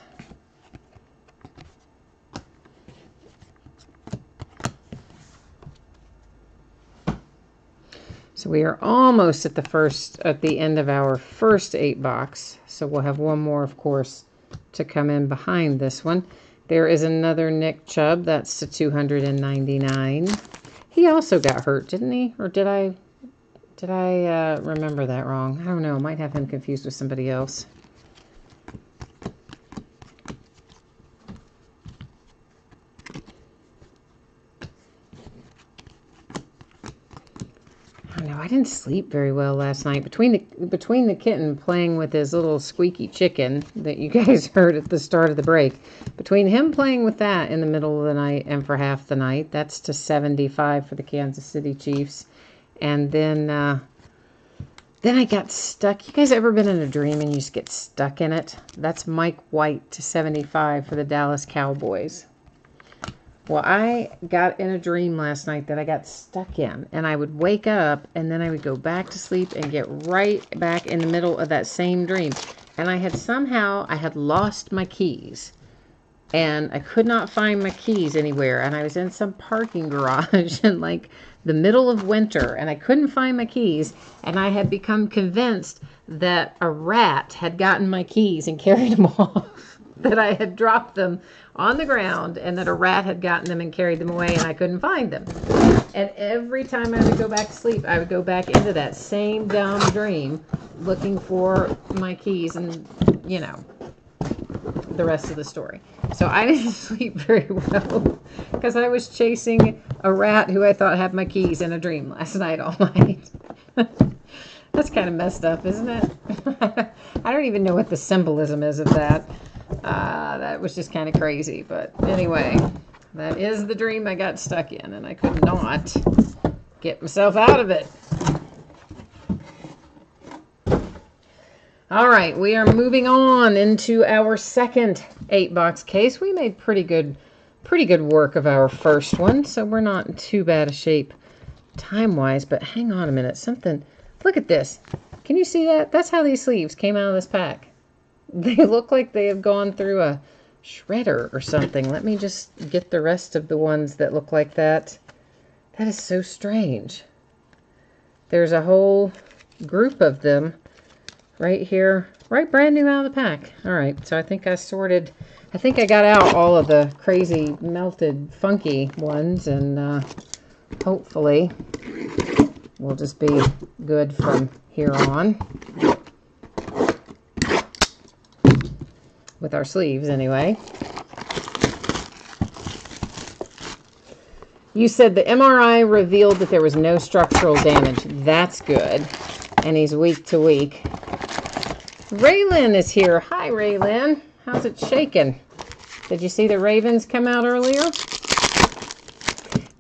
So we are almost at the end of our first 8-box. So we'll have one more, of course, to come in behind this one. There is another Nick Chubb. That's to 299. He also got hurt, didn't he? Or did I remember that wrong? I don't know. I might have him confused with somebody else. I didn't sleep very well last night. Between the kitten playing with his little squeaky chicken that you guys heard at the start of the break, between him playing with that in the middle of the night and for half the night, that's to 75 for the Kansas City Chiefs. And then I got stuck. You guys ever been in a dream and you just get stuck in it? That's Mike White to 75 for the Dallas Cowboys. Well, I got in a dream last night that I got stuck in, and I would wake up, and then I would go back to sleep and get right back in the middle of that same dream. And I had lost my keys, and I could not find my keys anywhere, and I was in some parking garage in like the middle of winter, and I couldn't find my keys, and I had become convinced that a rat had gotten my keys and carried them off, that I had dropped them on the ground and that a rat had gotten them and carried them away and I couldn't find them. And every time I would go back to sleep, I would go back into that same dumb dream looking for my keys and, you know, the rest of the story. So I didn't sleep very well because I was chasing a rat who I thought had my keys in a dream last night all night. That's kind of messed up, isn't it? I don't even know what the symbolism is of that. That was just kind of crazy. But anyway, that is the dream I got stuck in, and I could not get myself out of it. All right, we are moving on into our second 8-box case. We made pretty good work of our first one, so we're not in too bad a shape time-wise. But hang on a minute, look at this. Can you see that? That's how these sleeves came out of this pack. They look like they have gone through a shredder or something. Let me just get the rest of the ones that look like that. That is so strange. There's a whole group of them right here, right brand new out of the pack. All right, so I think I got out all of the crazy melted funky ones, and hopefully we'll just be good from here on. With our sleeves, anyway. You said the MRI revealed that there was no structural damage. That's good. And he's week to week. Raylan is here. Hi, Raylan. How's it shaking? Did you see the Ravens come out earlier?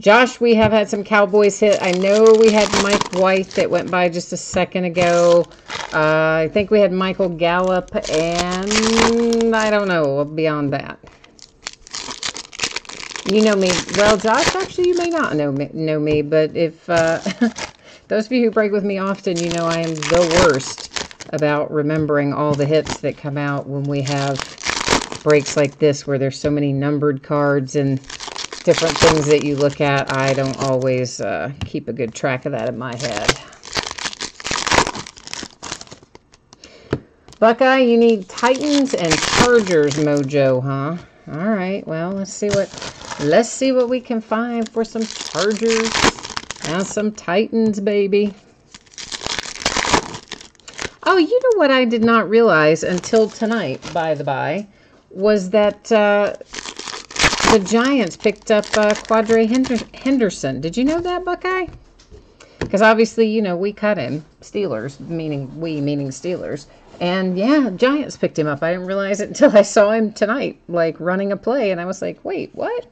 Josh, we have had some Cowboys hit. I know we had Mike White that went by just a second ago. I think we had Michael Gallup, and I don't know beyond that. You know me. Well, Josh, actually, you may not know me, but if those of you who break with me often, you know I am the worst about remembering all the hits that come out when we have breaks like this where there's so many numbered cards and different things that you look at. I don't always keep a good track of that in my head. Buckeye, you need Titans and Chargers mojo, huh? All right, well, let's see what we can find for some Chargers and some Titans, baby. Oh, you know what I did not realize until tonight, by the by, was that the Giants picked up Quadre Henderson. Did you know that, Buckeye? Because obviously, you know, we cut him. Steelers, meaning Steelers. And yeah, Giants picked him up. I didn't realize it until I saw him tonight, like running a play. And I was like, wait, what?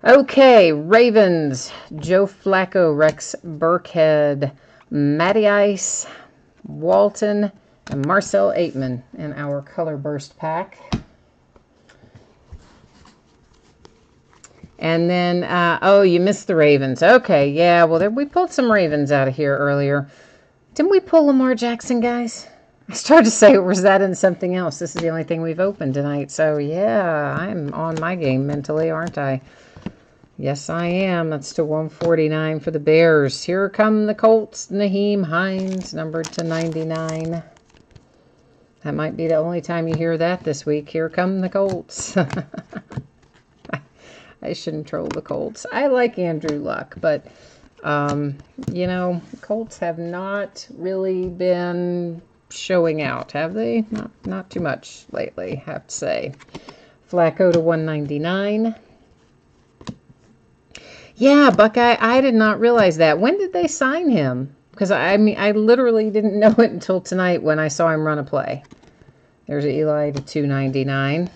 Okay, Ravens. Joe Flacco, Rex Burkhead, Matty Ice, Walton, and Marcel Aitman in our Color Burst pack. And then, oh, you missed the Ravens. Okay, yeah, well, we pulled some Ravens out of here earlier. Didn't we pull Lamar Jackson, guys? I started to say, or was that in something else? This is the only thing we've opened tonight. So, yeah, I'm on my game mentally, aren't I? Yes, I am. That's to 149 for the Bears. Here come the Colts. Nyheim Hines, numbered to 99. That might be the only time you hear that this week. Here come the Colts. I shouldn't troll the Colts. I like Andrew Luck, but, you know, Colts have not really been showing out, have they? Not too much lately, I have to say. Flacco to 199. Yeah, Buckeye, I did not realize that. When did they sign him? Because, I mean, I literally didn't know it until tonight when I saw him run a play. There's Eli to 299.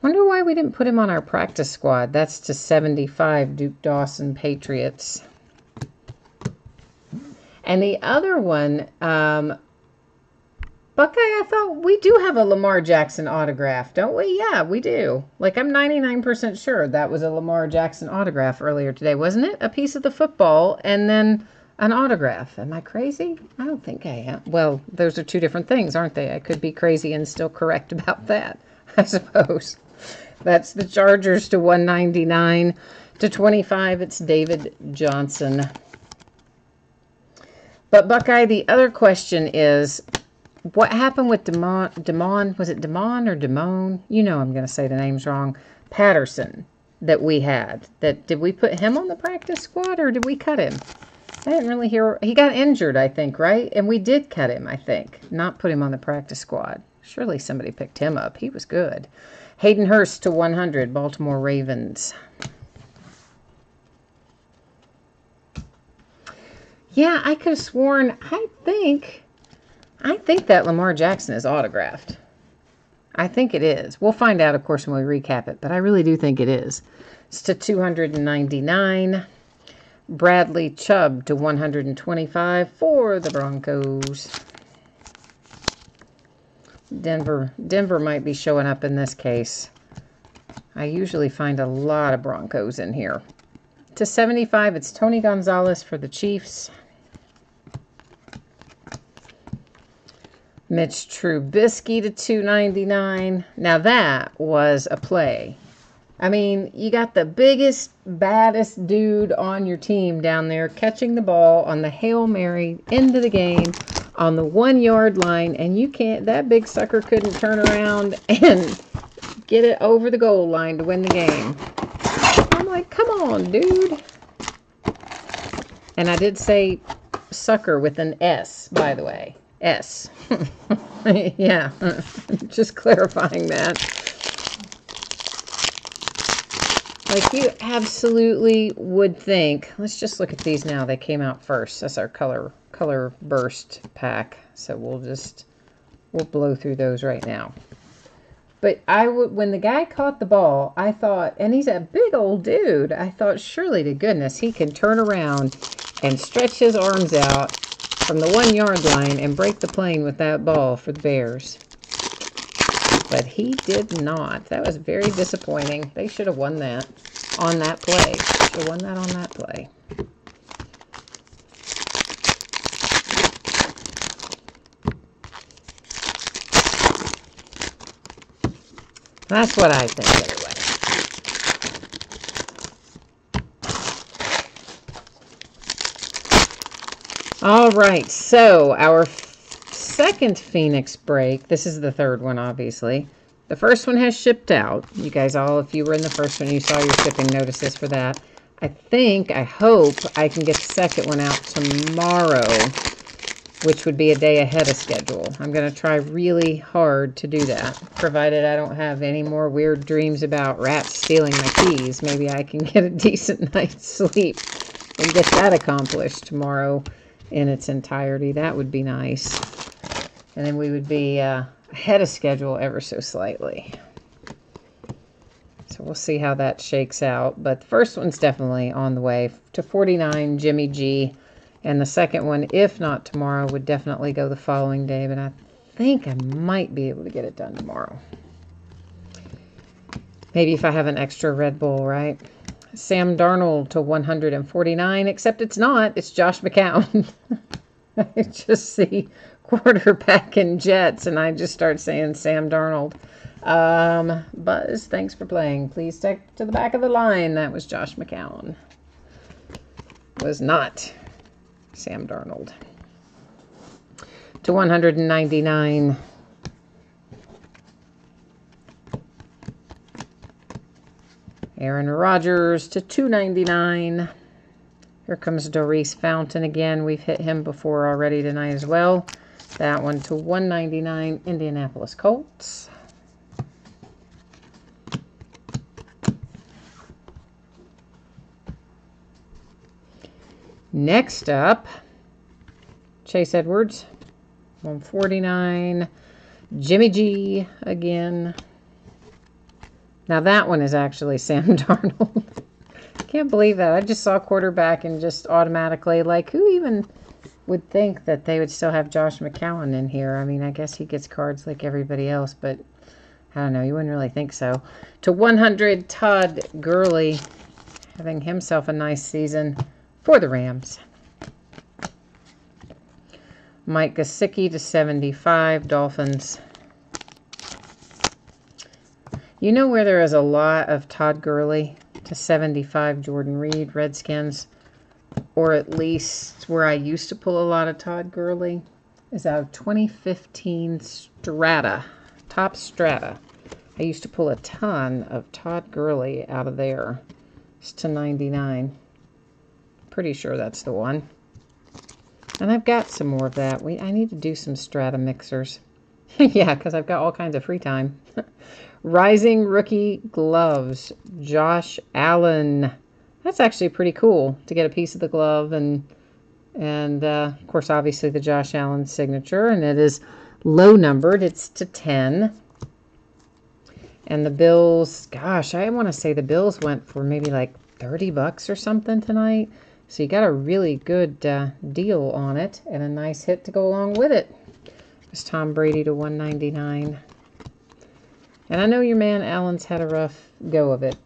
Wonder why we didn't put him on our practice squad. That's to 75, Duke Dawson, Patriots. And the other one, Buckeye, I thought we do have a Lamar Jackson autograph, don't we? Yeah, we do. Like, I'm 99% sure that was a Lamar Jackson autograph earlier today, wasn't it? A piece of the football and then an autograph. Am I crazy? I don't think I am. Well, those are two different things, aren't they? I could be crazy and still correct about that, I suppose. That's the Chargers to 199. To 25, it's David Johnson. But, Buckeye, the other question is, what happened with Damon? Was it Damon or Damone? You know I'm going to say the names wrong. Patterson that we had. Did we put him on the practice squad or did we cut him? I didn't really hear. He got injured, I think, right? And we did cut him, I think. Not put him on the practice squad. Surely somebody picked him up. He was good. Hayden Hurst to 100, Baltimore Ravens. Yeah, I could have sworn, I think that Lamar Jackson is autographed. I think it is. We'll find out, of course, when we recap it, but I really do think it is. It's to 299. Bradley Chubb to 125 for the Broncos. Denver might be showing up in this case. I usually find a lot of Broncos in here. To 75, it's Tony Gonzalez for the Chiefs. Mitch Trubisky to 299. Now that was a play. I mean, you got the biggest, baddest dude on your team down there catching the ball on the Hail Mary into the game on the 1 yard line, and you can't, that big sucker couldn't turn around and get it over the goal line to win the game. I'm like, come on, dude. And I did say sucker with an S, by the way. S. Yeah, just clarifying that. Like, you absolutely would think, let's just look at these now. They came out first. That's our color burst pack. So we'll blow through those right now. But when the guy caught the ball, I thought, and he's a big old dude, I thought, surely to goodness, he can turn around and stretch his arms out from the 1 yard line and break the plane with that ball for the Bears. But he did not. That was very disappointing. They should have won that on that play. Should have won that on that play. That's what I think anyway. All right, so our second Phoenix break. This is the third one, obviously. The first one has shipped out. You guys all, if you were in the first one, you saw your shipping notices for that. I hope I can get the second one out tomorrow, which would be a day ahead of schedule. I'm going to try really hard to do that, provided I don't have any more weird dreams about rats stealing my keys. Maybe I can get a decent night's sleep and get that accomplished tomorrow in its entirety. That would be nice. And then we would be ahead of schedule ever so slightly. So we'll see how that shakes out. But the first one's definitely on the way to 49, Jimmy G. And the second one, if not tomorrow, would definitely go the following day. But I think I might be able to get it done tomorrow. Maybe if I have an extra Red Bull, right? Sam Darnold to 149, except it's not. It's Josh McCown. I just see quarterback and Jets, and I just start saying Sam Darnold. Buzz, thanks for playing. Please stick to the back of the line. That was Josh McCown. Was not Sam Darnold. To 199. Aaron Rodgers to 299. Here comes Doris Fountain again. We've hit him before already tonight as well. That one to 199, Indianapolis Colts. Next up, Chase Edwards, 149. Jimmy G again. Now that one is actually Sam Darnold. Can't believe that. I just saw quarterback and just automatically, like, who even would think that they would still have Josh McCown in here? I mean, I guess he gets cards like everybody else, but I don't know. You wouldn't really think so. To 100, Todd Gurley, having himself a nice season for the Rams. Mike Gesicki to 75, Dolphins. You know where there is a lot of Todd Gurley to 75, Jordan Reed, Redskins, or at least where I used to pull a lot of Todd Gurley, is out of 2015 Strata, Top Strata. I used to pull a ton of Todd Gurley out of there. It's to 99. Pretty sure that's the one. And I've got some more of that. I need to do some Strata mixers. Yeah, because I've got all kinds of free time. Rising Rookie Gloves, Josh Allen. That's actually pretty cool to get a piece of the glove and of course, obviously the Josh Allen signature. And it is low numbered. It's to 10. And the Bills, gosh, I want to say the Bills went for maybe like $30 or something tonight. So you got a really good deal on it and a nice hit to go along with it. It's Tom Brady to 199. And I know your man Allen's had a rough go of it.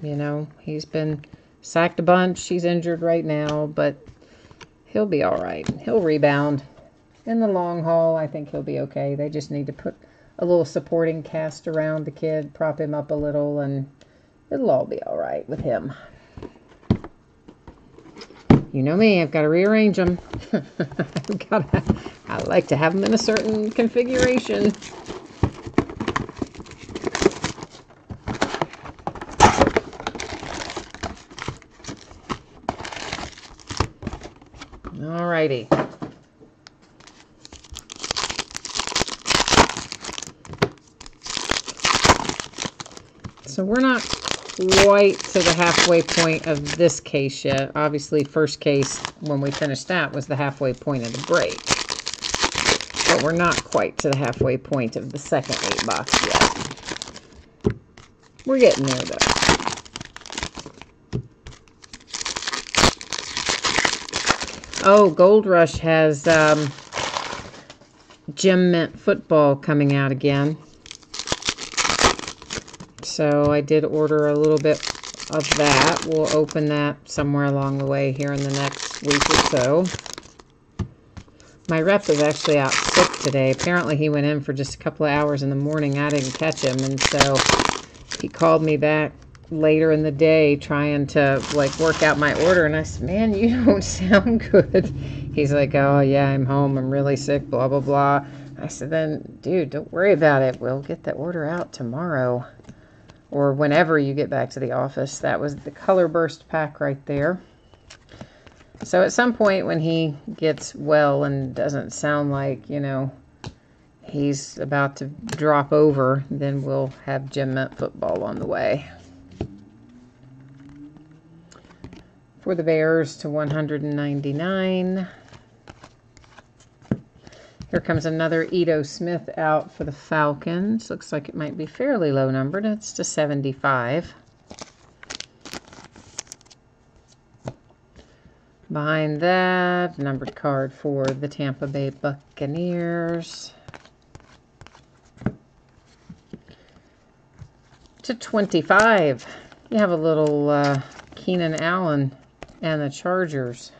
You know, he's been sacked a bunch. He's injured right now, but he'll be all right. He'll rebound. In the long haul, I think he'll be okay. They just need to put a little supporting cast around the kid, prop him up a little, and it'll all be all right with him. You know me, I've got to rearrange them. I like to have them in a certain configuration. Alrighty. So we're not quite to the halfway point of this case yet. Obviously, first case, when we finished that, was the halfway point of the break. But we're not quite to the halfway point of the second 8-box yet. We're getting there, though. Oh, Gold Rush has Gem Mint Football coming out again. So I did order a little bit of that. We'll open that somewhere along the way here in the next week or so. My rep is actually out sick today. Apparently he went in for just a couple of hours in the morning. I didn't catch him, and so he called me back later in the day trying to like work out my order, and I said, man, you don't sound good. He's like, oh yeah, I'm home, I'm really sick, blah blah blah. I said, then dude, don't worry about it, we'll get the order out tomorrow. or whenever you get back to the office. That was the Color Burst pack right there. So at some point when he gets well and doesn't sound like, you know, he's about to drop over, then we'll have Gem Mint football on the way. For the Bears to 199. Here comes another Ito Smith out for the Falcons. Looks like it might be fairly low numbered. It's to 75. Behind that, numbered card for the Tampa Bay Buccaneers. To 25. You have a little Keenan Allen and the Chargers.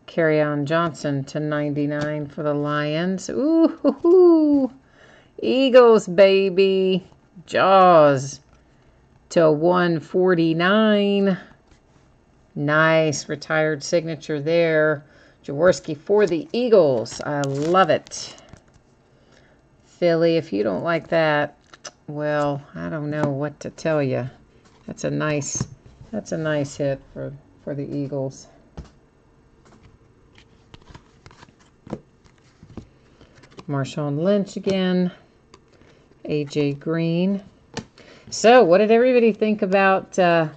Kerryon Johnson to 99 for the Lions. Ooh, Eagles, baby. Jaws to 149. Nice retired signature there. Jaworski for the Eagles. I love it. Philly, if you don't like that, well, I don't know what to tell you. That's a nice hit for the Eagles. Marshawn Lynch again. AJ Green. So, what did everybody think about the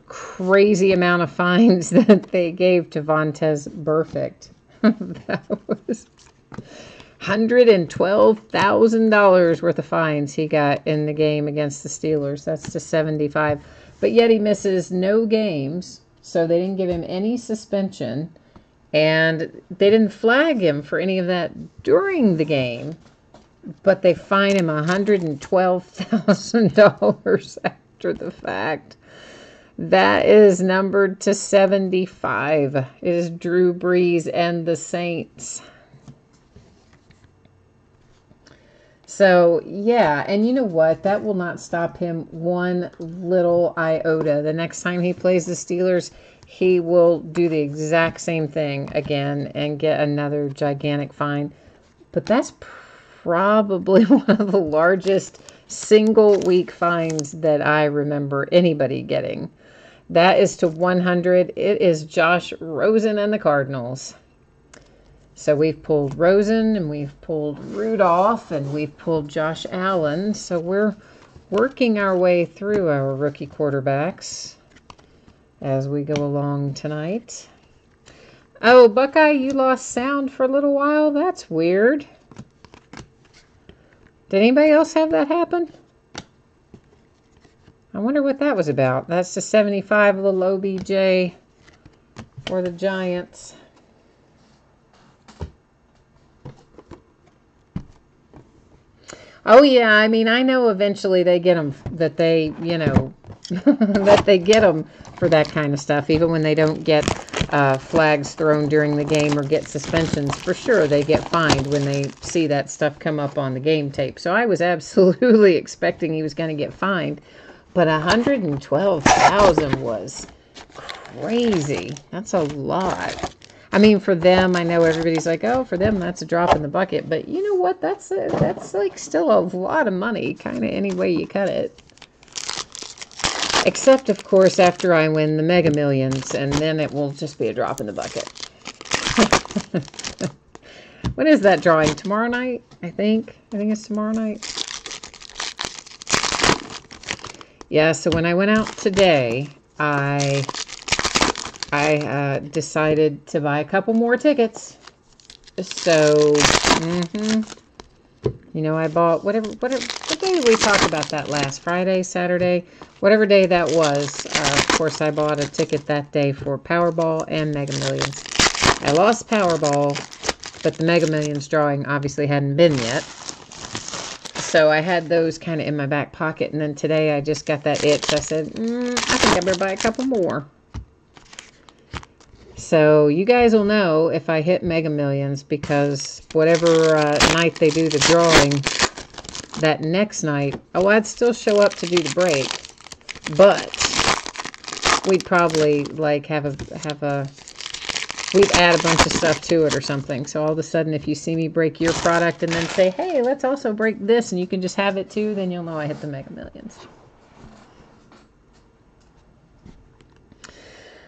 crazy amount of fines that they gave to Vontaze Burfict? That was $112,000 worth of fines he got in the game against the Steelers. That's to 75. But yet he misses no games, so they didn't give him any suspension. And they didn't flag him for any of that during the game, but they fine him $112,000 after the fact. That is numbered to 75. It is Drew Brees and the Saints. So, yeah, and you know what? That will not stop him one little iota. The next time he plays the Steelers, he will do the exact same thing again and get another gigantic fine. But that's probably one of the largest single week fines that I remember anybody getting. That is to 100. It is Josh Rosen and the Cardinals. So we've pulled Rosen and we've pulled Rudolph and we've pulled Josh Allen. So we're working our way through our rookie quarterbacks as we go along tonight. Oh, Buckeye, you lost sound for a little while? That's weird. Did anybody else have that happen? I wonder what that was about. That's the 75, little OBJ for the Giants. Oh, yeah, I mean, I know eventually they get them, that they, you know, that they get them for that kind of stuff, even when they don't get flags thrown during the game or get suspensions. For sure, they get fined when they see that stuff come up on the game tape. So I was absolutely expecting he was going to get fined. But $112,000 was crazy. That's a lot. I mean, for them, I know everybody's like, oh, for them, that's a drop in the bucket. But you know what? That's like still a lot of money, kind of any way you cut it. Except, of course, after I win the Mega Millions, and then it will just be a drop in the bucket. When is that drawing? Tomorrow night, I think. I think it's tomorrow night. Yeah, so when I went out today, I decided to buy a couple more tickets. So, you know, I bought what day did we talk about that last? Friday, Saturday? Whatever day that was. Of course, I bought a ticket that day for Powerball and Mega Millions. I lost Powerball, but the Mega Millions drawing obviously hadn't been yet. So I had those kind of in my back pocket. And then today I just got that itch. I said, I think I better buy a couple more. So you guys will know if I hit Mega Millions, because whatever night they do the drawing, that next night, oh, I'd still show up to do the break. But we'd probably like have a we'd add a bunch of stuff to it or something. So all of a sudden, if you see me break your product and then say, hey, let's also break this, and you can just have it too, then you'll know I hit the Mega Millions.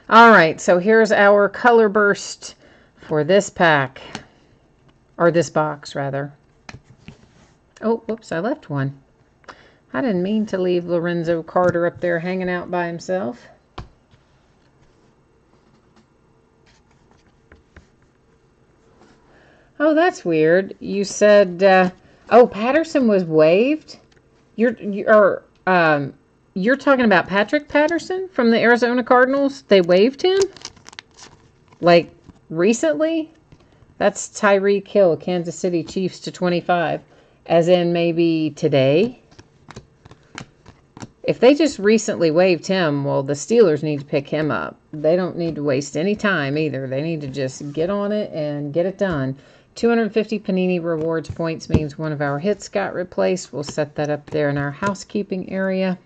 All right, so here's our color burst for this pack, or this box, rather. Oh, whoops, I left one. I didn't mean to leave Lorenzo Carter up there hanging out by himself. Oh, that's weird. You said, oh, Patterson was waived? You're talking about Patrick Patterson from the Arizona Cardinals? They waived him? Like, recently? That's Tyreek Hill, Kansas City Chiefs to 25. As in maybe today? If they just recently waived him, well, the Steelers need to pick him up. They don't need to waste any time either. They need to just get on it and get it done. 250 Panini Rewards points means one of our hits got replaced. We'll set that up there in our housekeeping area.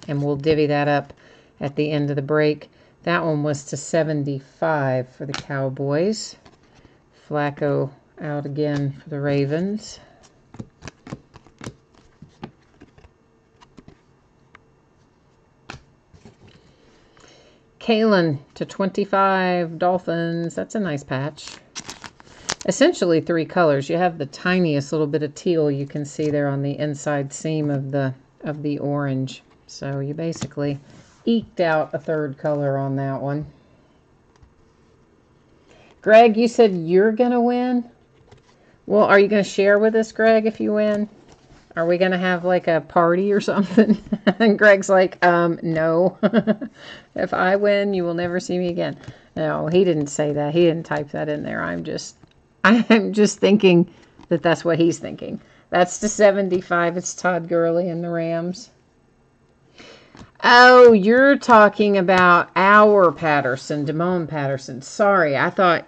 And we'll divvy that up at the end of the break. That one was to 75 for the Cowboys. Flacco out again for the Ravens. Kalen to 25 Dolphins. That's a nice patch. Essentially 3 colors. You have the tiniest little bit of teal you can see there on the inside seam of the orange. So you basically eked out a 3rd color on that one. Greg, you said you're going to win? Well, are you going to share with us, Greg, if you win? Are we going to have like a party or something? And Greg's like, no. If I win, you will never see me again. No, he didn't say that. He didn't type that in there. I'm just thinking that that's what he's thinking. That's the 75. It's Todd Gurley and the Rams. Oh, you're talking about our Patterson, Damone Patterson. Sorry, I thought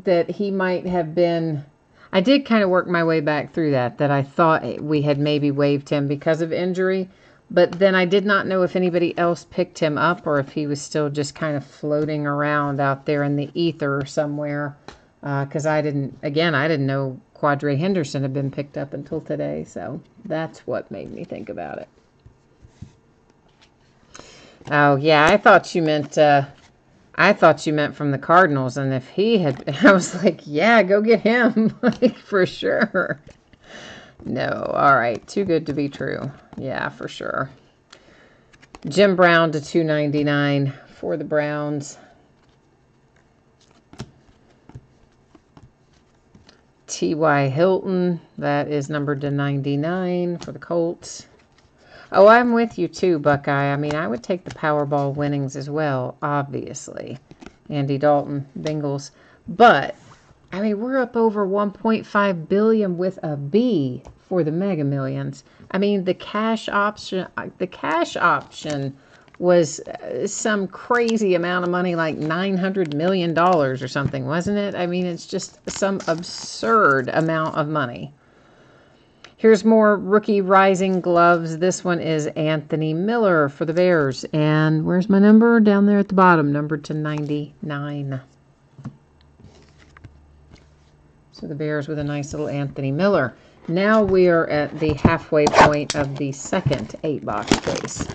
that he might have been... I did kind of work my way back through that I thought we had maybe waived him because of injury, but then I did not know if anybody else picked him up or if he was still just kind of floating around out there in the ether somewhere, because I didn't know Quadre Henderson had been picked up until today, so that's what made me think about it. Oh, yeah, I thought you meant from the Cardinals, and if he had, I was like, yeah, go get him, like, for sure. No, all right, too good to be true. Yeah, for sure. Jim Brown to 299 for the Browns. T.Y. Hilton, that is numbered to 99 for the Colts. Oh, I'm with you too, Buckeye. I mean, I would take the Powerball winnings as well, obviously. Andy Dalton, Bengals. But, I mean, we're up over $1.5 billion with a B for the Mega Millions. I mean, the cash option was some crazy amount of money, like $900 million or something, wasn't it? I mean, it's just some absurd amount of money. Here's more rookie rising gloves. This one is Anthony Miller for the Bears. And where's my number? Down there at the bottom, numbered to 99. So the Bears with a nice little Anthony Miller. Now we are at the halfway point of the second 8-box case.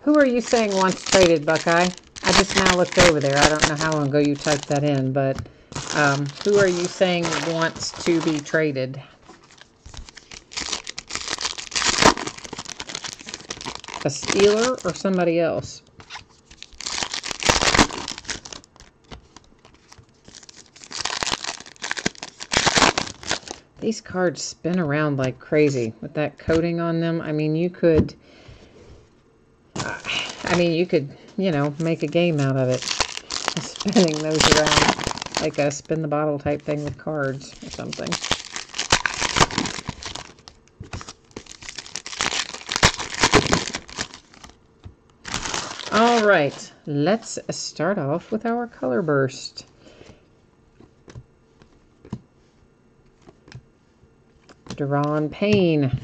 Who are you saying wants traded, Buckeye? I just now looked over there. I don't know how long ago you typed that in, but who are you saying wants to be traded? A Steeler or somebody else? These cards spin around like crazy with that coating on them. I mean, you could... I mean, you could, you know, make a game out of it. Spinning those around like a spin the bottle type thing with cards or something. All right, let's start off with our color burst. Deron Payne.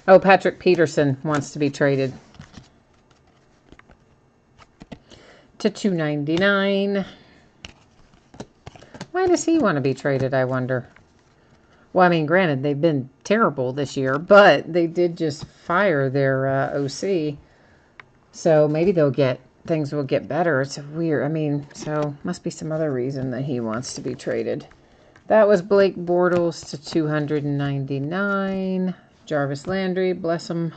Oh, Patrick Peterson wants to be traded to $2.99. Why does he want to be traded, I wonder? Well, I mean, granted, they've been terrible this year, but they did just fire their OC. So maybe things will get better. It's weird. I mean, so must be some other reason that he wants to be traded. That was Blake Bortles to $299. Jarvis Landry, bless him.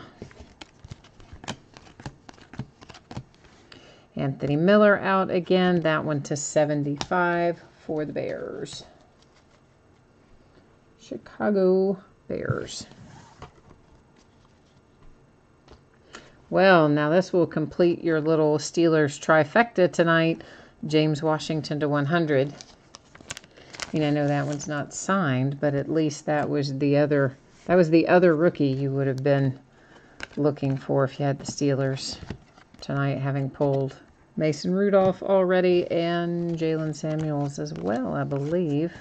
Anthony Miller out again. That one to $75 for the Bears. Chicago Bears. Well, now this will complete your little Steelers trifecta tonight. James Washington to 100. I mean, I know that one's not signed, but at least that was the other rookie you would have been looking for if you had the Steelers tonight, having pulled Mason Rudolph already and Jalen Samuels as well, I believe.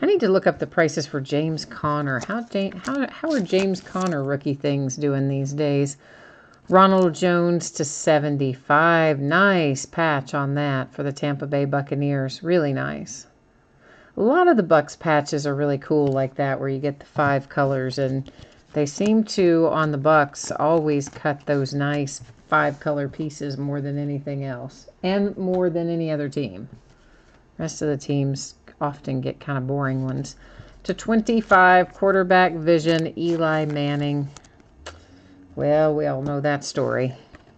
I need to look up the prices for James Conner. How are James Conner rookie things doing these days? Ronald Jones to $75. Nice patch on that for the Tampa Bay Buccaneers. Really nice. A lot of the Bucs patches are really cool like that, where you get the 5 colors, and they seem to, on the Bucs, always cut those nice 5-color pieces more than anything else, and more than any other team. The rest of the teams often get kind of boring ones. To 25, quarterback vision, Eli Manning. Well, we all know that story.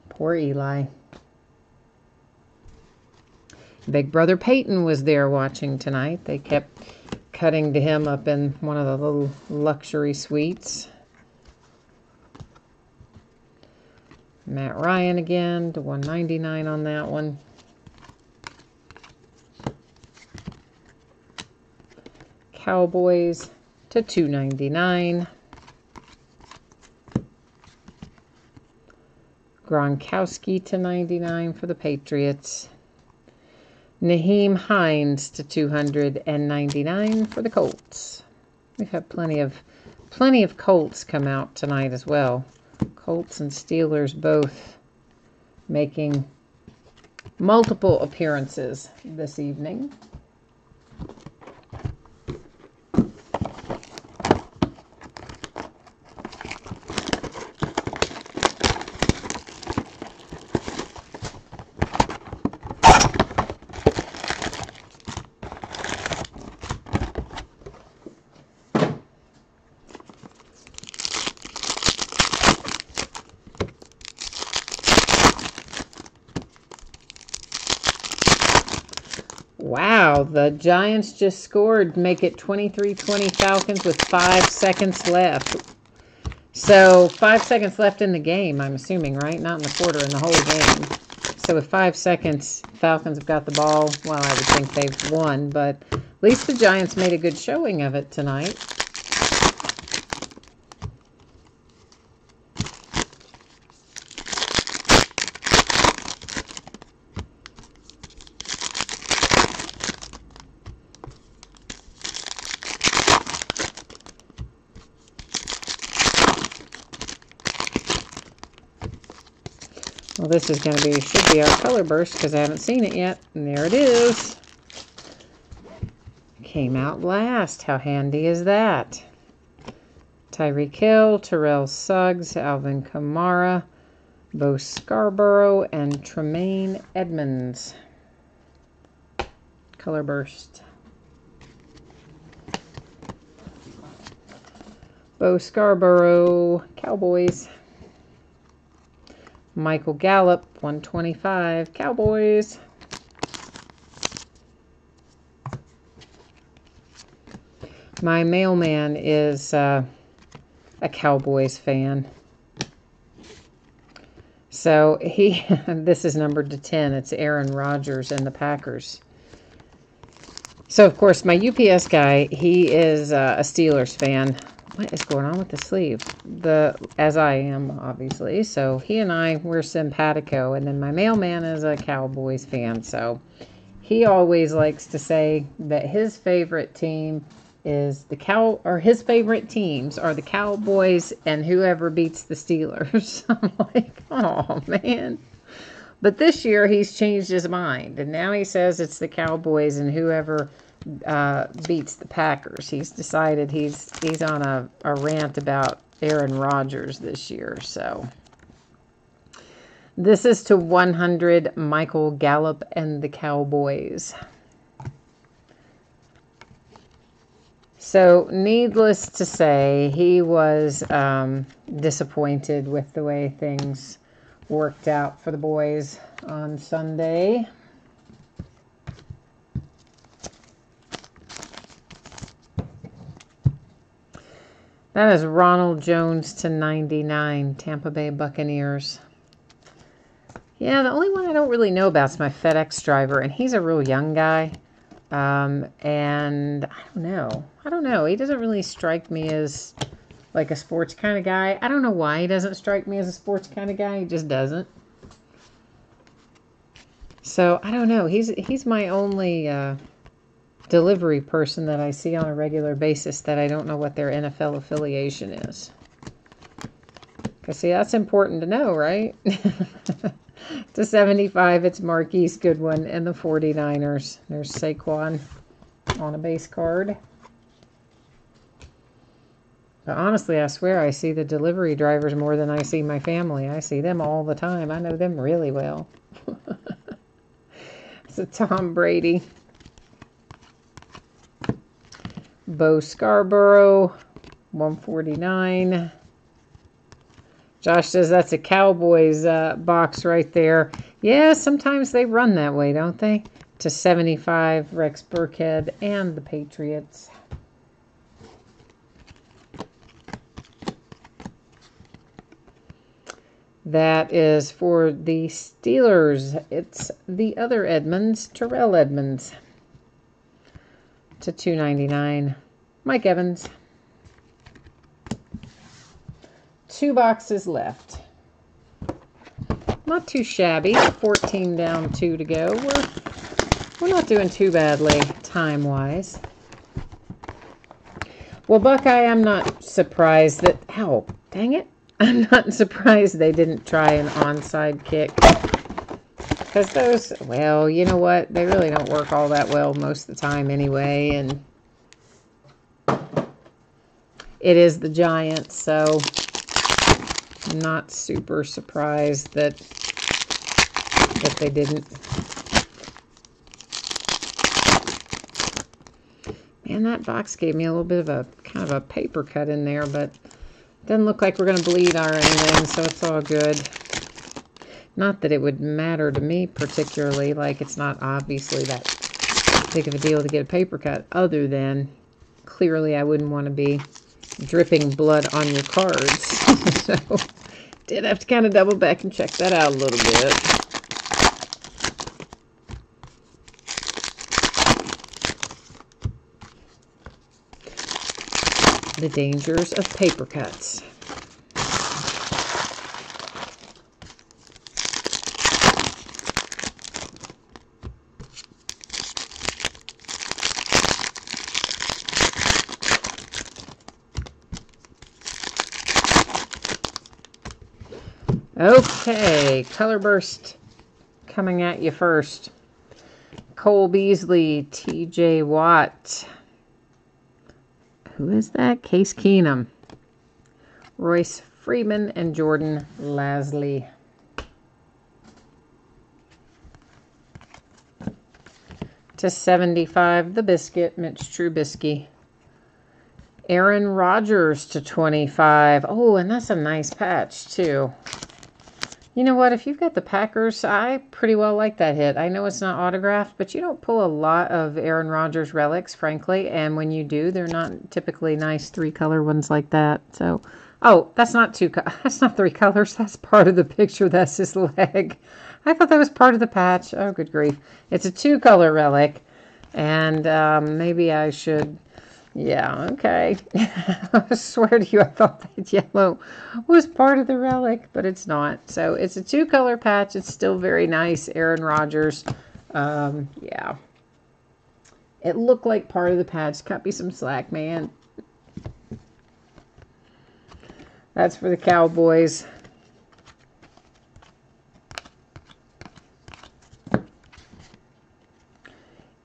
Poor Eli. Big brother Peyton was there watching tonight. They kept cutting to him up in one of the little luxury suites. Matt Ryan again to $199 on that one. Cowboys to $299. Gronkowski to $99 for the Patriots. Naheem Hines to $299 for the Colts. We've had plenty of Colts come out tonight as well. Colts and Steelers both making multiple appearances this evening. Wow, the Giants just scored, make it 23-20 Falcons with 5 seconds left. So 5 seconds left in the game, I'm assuming, right? Not in the quarter, in the whole game. So with 5 seconds, Falcons have got the ball. Well, I would think they've won, but at least the Giants made a good showing of it tonight. Well, this is going to be, should be our color burst because I haven't seen it yet. And there it is. Came out last. How handy is that? Tyreek Hill, Terrell Suggs, Alvin Kamara, Bo Scarborough, and Tremaine Edmonds. Color burst. Bo Scarborough, Cowboys. Michael Gallup, 125, Cowboys. My mailman is a Cowboys fan. So this is numbered to 10. It's Aaron Rodgers and the Packers. So, of course, my UPS guy, he is a Steelers fan. What is going on with the sleeve? As I am, obviously. So, he and I, we're simpatico. And then my mailman is a Cowboys fan. So, he always likes to say that his favorite team is his favorite teams are the Cowboys and whoever beats the Steelers. I'm like, oh, man. But this year, he's changed his mind. And now he says it's the Cowboys and whoever beats the Packers. He's decided he's on a rant about Aaron Rodgers this year. So this is to 100, Michael Gallup and the Cowboys. So needless to say, he was disappointed with the way things worked out for the boys on Sunday. That is Ronald Jones to 99, Tampa Bay Buccaneers. Yeah, the only one I don't really know about is my FedEx driver, and he's a real young guy. And I don't know. He doesn't really strike me as like a sports kind of guy. I don't know why he doesn't strike me as a sports kind of guy. He just doesn't. So, I don't know. He's my only delivery person that I see on a regular basis that I don't know what their NFL affiliation is. Because, see, that's important to know, right? To 75, it's Marquise Goodwin and the 49ers. There's Saquon on a base card. But honestly, I swear I see the delivery drivers more than I see my family. I see them all the time. I know them really well. It's a Tom Brady. Bo Scarborough, 149. Josh says that's a Cowboys box right there. Yeah, sometimes they run that way, don't they? To 75, Rex Burkhead and the Patriots. That is for the Steelers. It's the other Edmonds, Terrell Edmonds. To 299, Mike Evans. 2 boxes left. Not too shabby. 14 down, 2 to go. We're not doing too badly time-wise. Well, Buckeye, I'm not surprised that... Ow, dang it. I'm not surprised they didn't try an onside kick. Because those, well, you know what? They really don't work all that well most of the time anyway. And it is the Giants, so I'm not super surprised that they didn't. Man, that box gave me a little bit of a kind of a paper cut in there, but it doesn't look like we're going to bleed or anything, so it's all good. Not that it would matter to me particularly, like it's not obviously that big of a deal to get a paper cut, other than clearly I wouldn't want to be dripping blood on your cards. So did have to kind of double back and check that out a little bit. The dangers of paper cuts. Okay, Color Burst coming at you first. Cole Beasley, TJ Watt. Who is that? Case Keenum. Royce Freeman and Jordan Lasley. To 75, the Biscuit, Mitch Trubisky. Aaron Rodgers to 25. Oh, and that's a nice patch, too. You know what? If you've got the Packers, I pretty well like that hit. I know it's not autographed, but you don't pull a lot of Aaron Rodgers relics, frankly. And when you do, they're not typically nice 3-color ones like that. So, oh, that's not that's not 3 colors. That's part of the picture. That's his leg. I thought that was part of the patch. Oh, good grief! It's a 2-color relic, and maybe I should. Yeah, okay. I swear to you, I thought that yellow was part of the relic, but it's not. So it's a 2-color patch. It's still very nice. Aaron Rodgers. Yeah. It looked like part of the patch. Cut me some slack, man. That's for the Cowboys.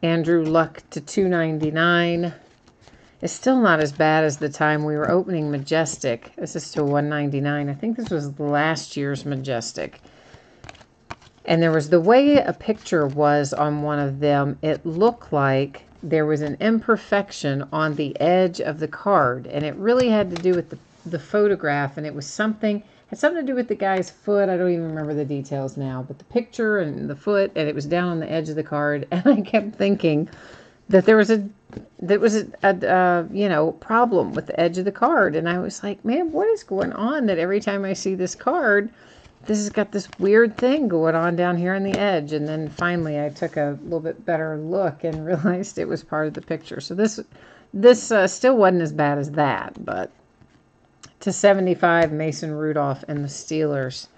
Andrew Luck to $2.99. It's still not as bad as the time we were opening Majestic. This is to $1.99. I think this was last year's Majestic. And there was the way a picture was on one of them. It looked like there was an imperfection on the edge of the card. And it really had to do with the photograph. And it was something, had something to do with the guy's foot. I don't even remember the details now. But the picture and the foot, and it was down on the edge of the card. And I kept thinking that there was a you know, problem with the edge of the card. And I was like, man, what is going on that every time I see this card, this has got this weird thing going on down here on the edge? And then finally I took a little bit better look and realized it was part of the picture. So this still wasn't as bad as that, but to 75, Mason Rudolph and the Steelers.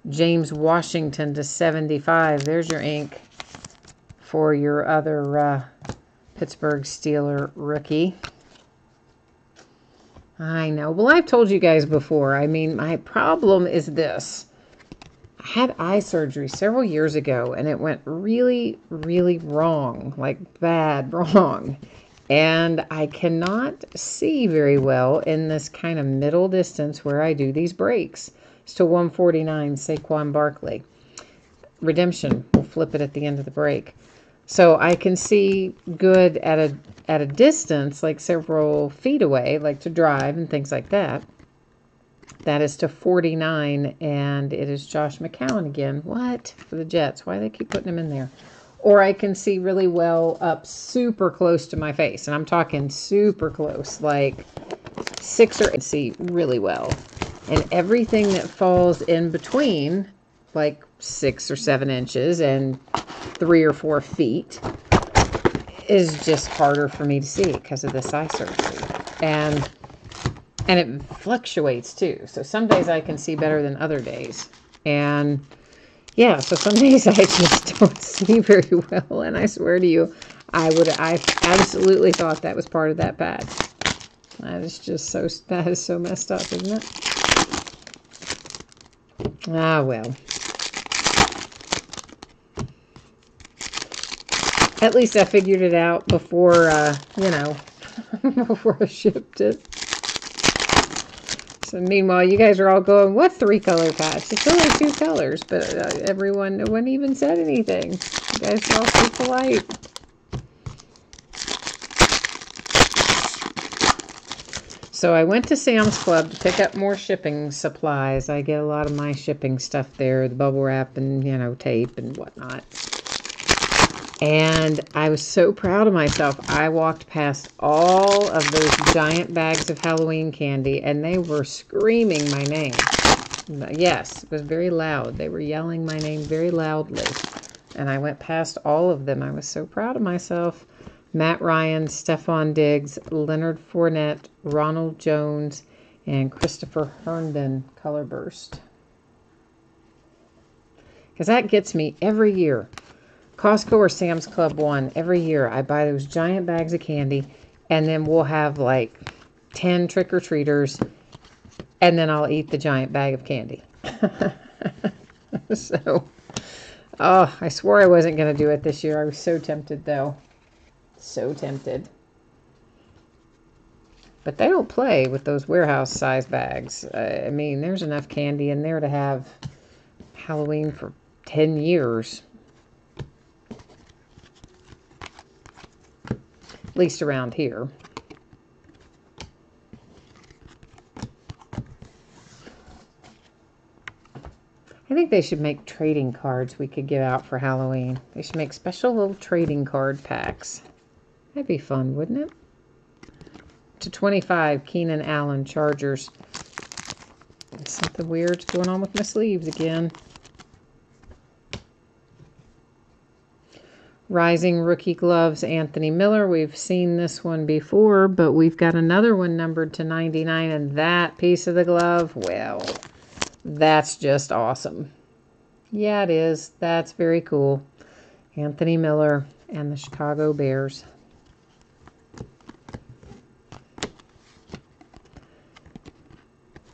James Washington to 75. There's your ink for your other Pittsburgh Steeler rookie. I know. Well, I've told you guys before. I mean, my problem is this. I had eye surgery several years ago, and it went really, really wrong. Like, bad wrong. And I cannot see very well in this kind of middle distance where I do these breaks. It's to 149, Saquon Barkley. Redemption. We'll flip it at the end of the break. So I can see good at a distance, like several feet away, like to drive and things like that. That is to 49, and it is Josh McCown again. What? For the Jets. Why do they keep putting him in there? Or I can see really well up super close to my face, and I'm talking super close, like 6 or 8, see really well. And everything that falls in between, like 6 or 7 inches and 3 or 4 feet, is just harder for me to see because of this eye surgery. And it fluctuates too. So some days I can see better than other days. And yeah, so some days I just don't see very well. And I swear to you, I absolutely thought that was part of that patch. That is just that is so messed up, isn't it? Ah, well. At least I figured it out before, you know, before I shipped it. So meanwhile, you guys are all going, what 3-color patch? It's only 2 colors, but no one even said anything. You guys are all so polite. So I went to Sam's Club to pick up more shipping supplies. I get a lot of my shipping stuff there, the bubble wrap and, you know, tape and whatnot. And I was so proud of myself. I walked past all of those giant bags of Halloween candy, and they were screaming my name. Yes, it was very loud. They were yelling my name very loudly. And I went past all of them. I was so proud of myself. Matt Ryan, Stephon Diggs, Leonard Fournette, Ronald Jones, and Christopher Herndon Color Burst. Because that gets me every year. Costco or Sam's Club one, every year I buy those giant bags of candy, and then we'll have like 10 trick-or-treaters, and then I'll eat the giant bag of candy. So, oh, I swore I wasn't going to do it this year. I was so tempted, though. So tempted. But they don't play with those warehouse-size bags. I mean, there's enough candy in there to have Halloween for 10 years. At least around here. I think they should make trading cards we could give out for Halloween. They should make special little trading card packs. That'd be fun, wouldn't it? To 25, Keenan Allen, Chargers. Something weird's going on with my sleeves again. Rising Rookie Gloves, Anthony Miller. We've seen this one before, but we've got another one numbered to 99, and that piece of the glove, well, that's just awesome. Yeah, it is. That's very cool. Anthony Miller and the Chicago Bears.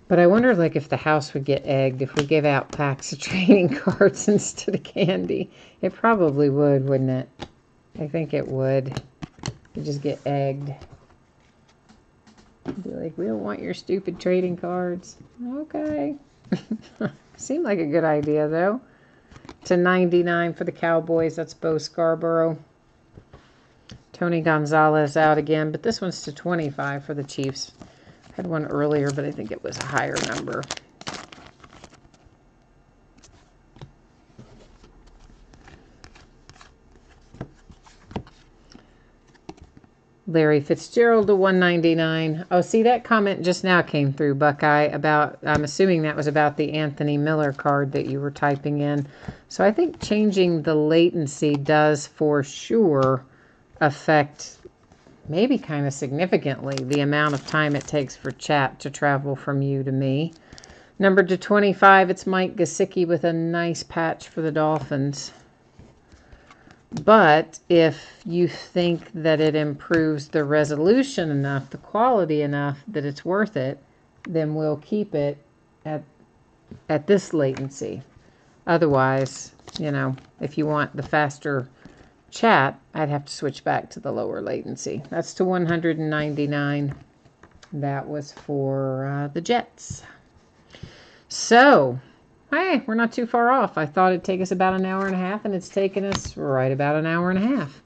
But I wonder, like, if the house would get egged if we gave out packs of trading cards instead of candy. It probably would, wouldn't it? I think it would. You'd just get egged. Be like, we don't want your stupid trading cards. Okay. Seemed like a good idea, though. To 99 for the Cowboys. That's Bo Scarborough. Tony Gonzalez out again, but this one's to 25 for the Chiefs. Had one earlier, but I think it was a higher number. Larry Fitzgerald to 199. Oh, see, that comment just now came through, Buckeye, about, I'm assuming that was about the Anthony Miller card that you were typing in. So I think changing the latency does for sure affect, maybe kind of significantly, the amount of time it takes for chat to travel from you to me. Number to 25, it's Mike Gesicki with a nice patch for the Dolphins. But if you think that it improves the resolution enough, the quality enough that it's worth it, then we'll keep it at this latency. Otherwise, you know, if you want the faster chat, I'd have to switch back to the lower latency. That's to 199. That was for the Jets. So, hey, we're not too far off. I thought it'd take us about an hour and a half, and it's taken us right about an hour and a half.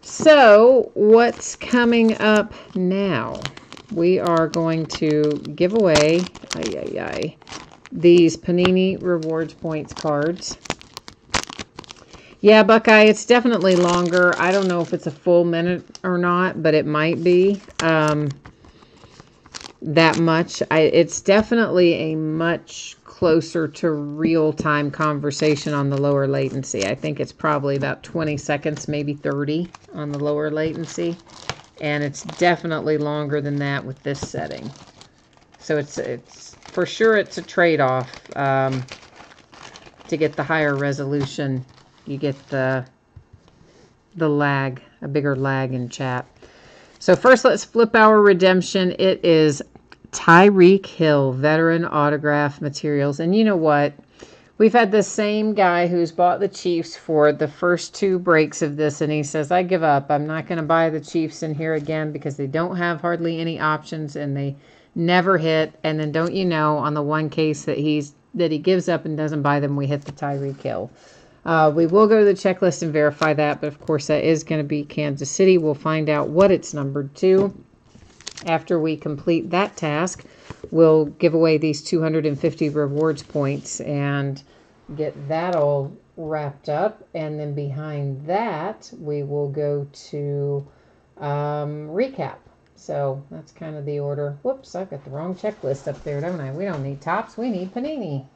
So, what's coming up now? We are going to give away these Panini Rewards Points cards. Yeah, Buckeye, it's definitely longer. I don't know if it's a full minute or not, but it might be that much. It's definitely a much closer to real-time conversation on the lower latency. I think it's probably about 20 seconds, maybe 30 on the lower latency. And it's definitely longer than that with this setting. So it's for sure it's a trade-off. To get the higher resolution, you get the lag, a bigger lag in chat. So first, let's flip our redemption. It is Tyreek Hill, veteran autograph materials. And you know what? We've had the same guy who's bought the Chiefs for the first two breaks of this, and he says, I give up. I'm not going to buy the Chiefs in here again because they don't have hardly any options and they never hit. And then don't you know, on the one case that he gives up and doesn't buy them, we hit the Tyreek Hill. We will go to the checklist and verify that, but of course that is going to be Kansas City. We'll find out what it's numbered to. After we complete that task, we'll give away these 250 rewards points and get that all wrapped up. And then behind that, we will go to recap. So that's kind of the order. Whoops, I've got the wrong checklist up there, don't I? We don't need Topps, we need Panini.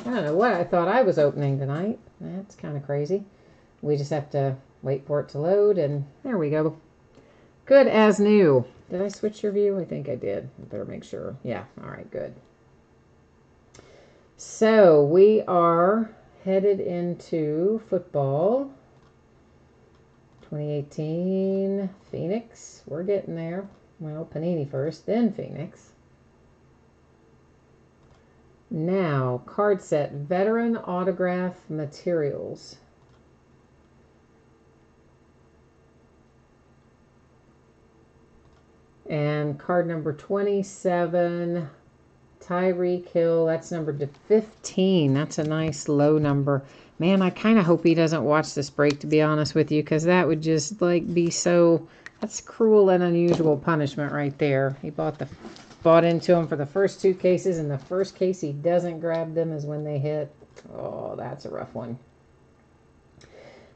I don't know what I thought I was opening tonight. That's kind of crazy. We just have to wait for it to load, and there we go. Good as new. Did I switch your view? I think I did. I better make sure. Yeah, all right, good. So we are headed into football. 2018 Phoenix. We're getting there. Well, Panini first, then Phoenix. Now, card set, veteran autograph materials. And card number 27, Tyreek Hill. That's numbered to 15. That's a nice low number. Man, I kind of hope he doesn't watch this break, to be honest with you, because that would just like be so That's cruel and unusual punishment right there. He bought into them for the first 2 cases, and the first case he doesn't grab them is when they hit. Oh, that's a rough one.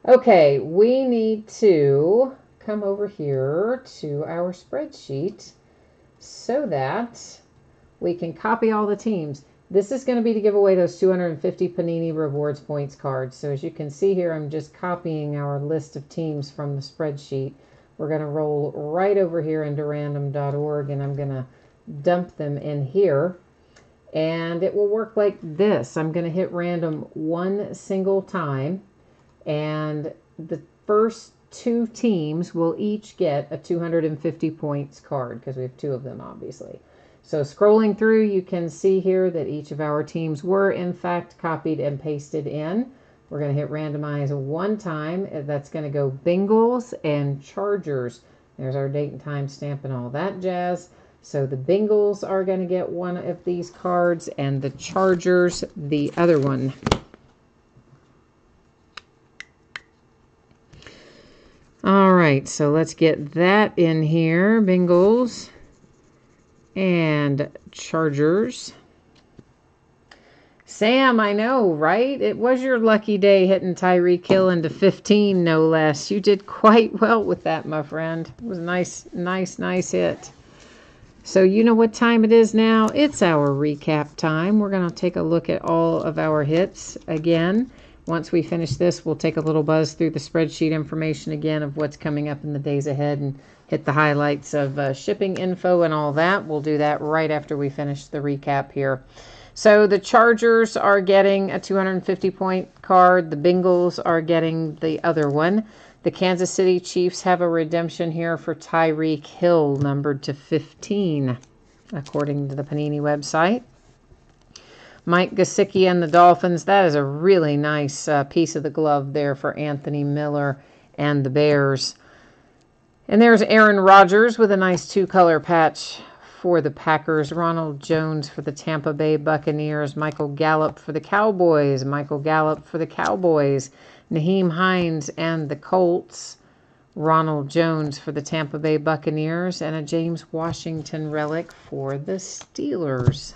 Okay, we need to come over here to our spreadsheet so that we can copy all the teams. This is going to be to give away those 250 Panini Rewards Points cards. So as you can see here, I'm just copying our list of teams from the spreadsheet. We're going to roll right over here into random.org, and I'm going to dump them in here. And it will work like this. I'm going to hit random 1 single time, and the first 2 teams will each get a 250 points card, because we have 2 of them, obviously. So scrolling through, you can see here that each of our teams were, in fact, copied and pasted in. We're going to hit randomize 1 time. That's going to go Bengals and Chargers. There's our date and time stamp and all that jazz. So the Bengals are going to get 1 of these cards, and the Chargers the other one. All right, so let's get that in here. Bengals and Chargers. Sam, I know, right? It was your lucky day hitting Tyreek Hill into 15, no less. You did quite well with that, my friend. It was a nice hit. So you know what time it is now? It's our recap time. We're going to take a look at all of our hits again. Once we finish this, we'll take a little buzz through the spreadsheet information again of what's coming up in the days ahead and hit the highlights of shipping info and all that. We'll do that right after we finish the recap here. So the Chargers are getting a 250-point card. The Bengals are getting the other one. The Kansas City Chiefs have a redemption here for Tyreek Hill, numbered to 15, according to the Panini website. Mike Gesicki and the Dolphins, that is a really nice piece of the glove there for Anthony Miller and the Bears. And there's Aaron Rodgers with a nice 2-color patch for the Packers. Ronald Jones for the Tampa Bay Buccaneers. Michael Gallup for the Cowboys. Naheem Hines and the Colts. Ronald Jones for the Tampa Bay Buccaneers. And a James Washington relic for the Steelers.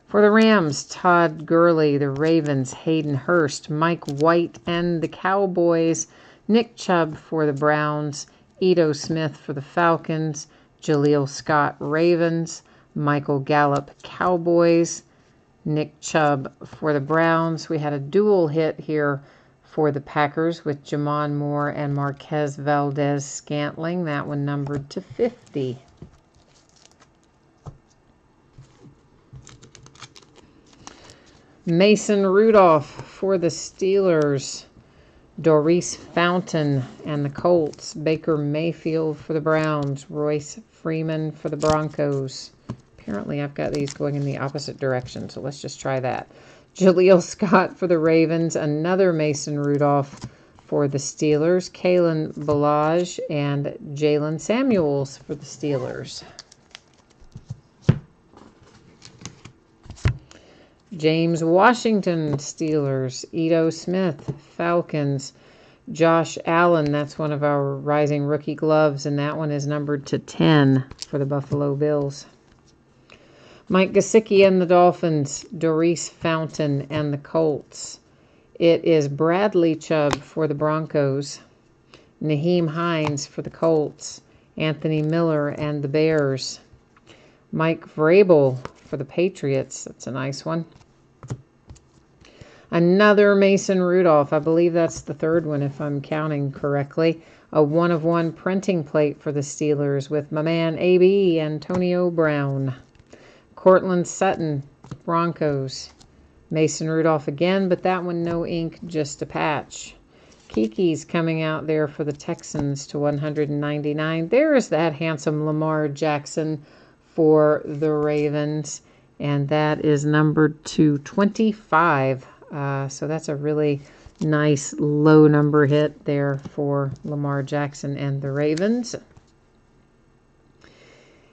For the Rams, Todd Gurley, the Ravens, Hayden Hurst, Mike White, and the Cowboys, Nick Chubb for the Browns, Ito Smith for the Falcons, Jaleel Scott, Ravens, Michael Gallup, Cowboys, Nick Chubb for the Browns. We had a dual hit here for the Packers with Jamon Moore and Marquez Valdez-Scantling. That one numbered to 50. Mason Rudolph for the Steelers, Doris Fountain and the Colts, Baker Mayfield for the Browns, Royce Freeman for the Broncos. Apparently I've got these going in the opposite direction, so let's just try that. Jaleel Scott for the Ravens, another Mason Rudolph for the Steelers, Kalen Ballage and Jalen Samuels for the Steelers. James Washington, Steelers. Ito Smith, Falcons. Josh Allen, that's one of our rising rookie gloves, and that one is numbered to 10 for the Buffalo Bills. Mike Gesicki and the Dolphins. Doris Fountain and the Colts. It is Bradley Chubb for the Broncos. Naheem Hines for the Colts. Anthony Miller and the Bears. Mike Vrabel for the Patriots. That's a nice one. Another Mason Rudolph. I believe that's the third one if I'm counting correctly. A 1-of-1 printing plate for the Steelers with my man AB, Antonio Brown. Cortland Sutton, Broncos. Mason Rudolph again, but that one no ink, just a patch. Kiki's coming out there for the Texans to 199. There's that handsome Lamar Jackson for the Ravens, and that is numbered to 25. So that's a really nice low number hit there for Lamar Jackson and the Ravens.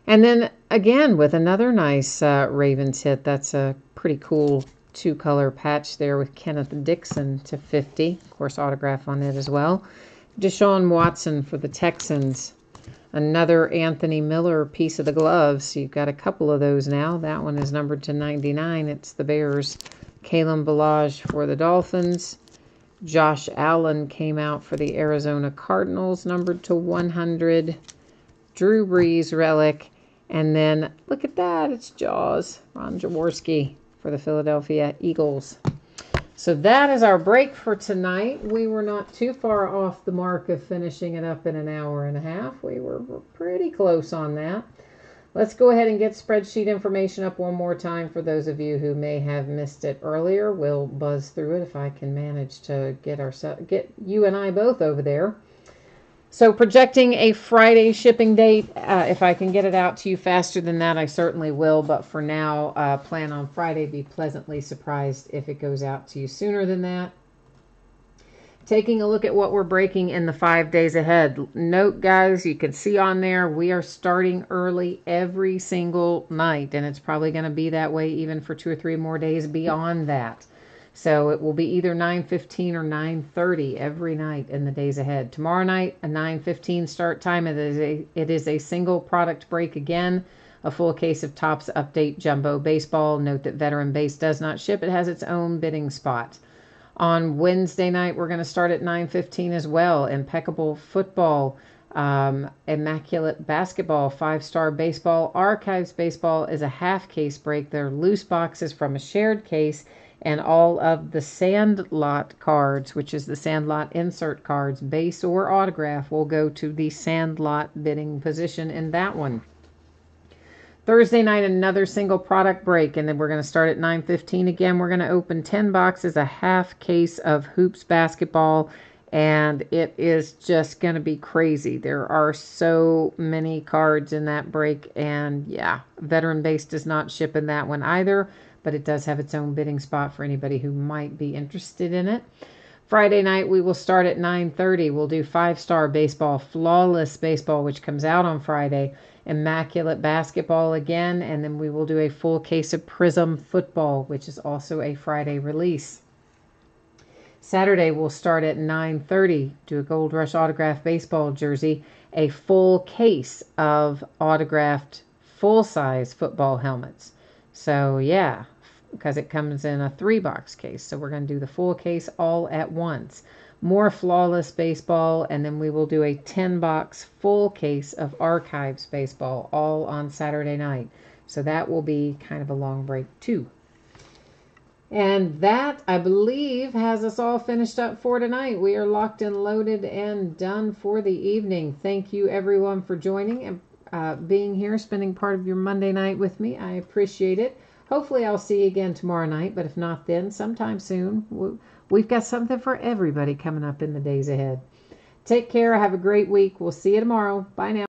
And then again with another nice Ravens hit. That's a pretty cool 2-color patch there with Kenneth Dixon to 50. Of course, autograph on it as well. Deshaun Watson for the Texans. Another Anthony Miller piece of the gloves. You've got a couple of those now. That one is numbered to 99. It's the Bears. Kalen Ballage for the Dolphins. Josh Allen came out for the Arizona Cardinals, numbered to 100. Drew Brees relic. And then, look at that, it's Jaws. Ron Jaworski for the Philadelphia Eagles. So that is our break for tonight. We were not too far off the mark of finishing it up in an hour and a half. We were pretty close on that. Let's go ahead and get spreadsheet information up one more time for those of you who may have missed it earlier. We'll buzz through it if I can manage to get you and I both over there. So projecting a Friday shipping date. If I can get it out to you faster than that, I certainly will. But for now, plan on Friday. Be pleasantly surprised if it goes out to you sooner than that. Taking a look at what we're breaking in the 5 days ahead. Note, guys, you can see on there, we are starting early every single night. And it's probably going to be that way even for 2 or 3 more days beyond that. So it will be either 9:15 or 9:30 every night in the days ahead. Tomorrow night, a 9:15 start time. It is a single product break again. A full case of Topps Update Jumbo Baseball. Note that Veteran Base does not ship. It has its own bidding spot. On Wednesday night, we're going to start at 9:15 as well. Impeccable Football, Immaculate Basketball, 5-Star Baseball. Archives Baseball is a half case break. They're loose boxes from a shared case. And all of the Sandlot cards, which is the Sandlot insert cards, base or autograph, will go to the Sandlot bidding position in that one. Thursday night, another single product break, and then we're going to start at 9:15 again. We're going to open 10 boxes, a half case of Hoops Basketball, and it is just going to be crazy. There are so many cards in that break, and yeah, Veteran Base does not ship in that one either. But it does have its own bidding spot for anybody who might be interested in it. Friday night, we will start at 9:30. We'll do 5-Star Baseball, Flawless Baseball, which comes out on Friday, Immaculate Basketball again, and then we will do a full case of Prism Football, which is also a Friday release. Saturday, we'll start at 9:30, do a Gold Rush Autograph Baseball jersey, a full case of autographed full-size football helmets. So, yeah, because it comes in a 3-box case. So we're going to do the full case all at once. More Flawless Baseball, and then we will do a 10-box full case of Archives Baseball all on Saturday night. So that will be kind of a long break too. And that, I believe, has us all finished up for tonight. We are locked and loaded and done for the evening. Thank you, everyone, for joining and being here, spending part of your Monday night with me. I appreciate it. Hopefully I'll see you again tomorrow night, but if not then, sometime soon. We've got something for everybody coming up in the days ahead. Take care. Have a great week. We'll see you tomorrow. Bye now.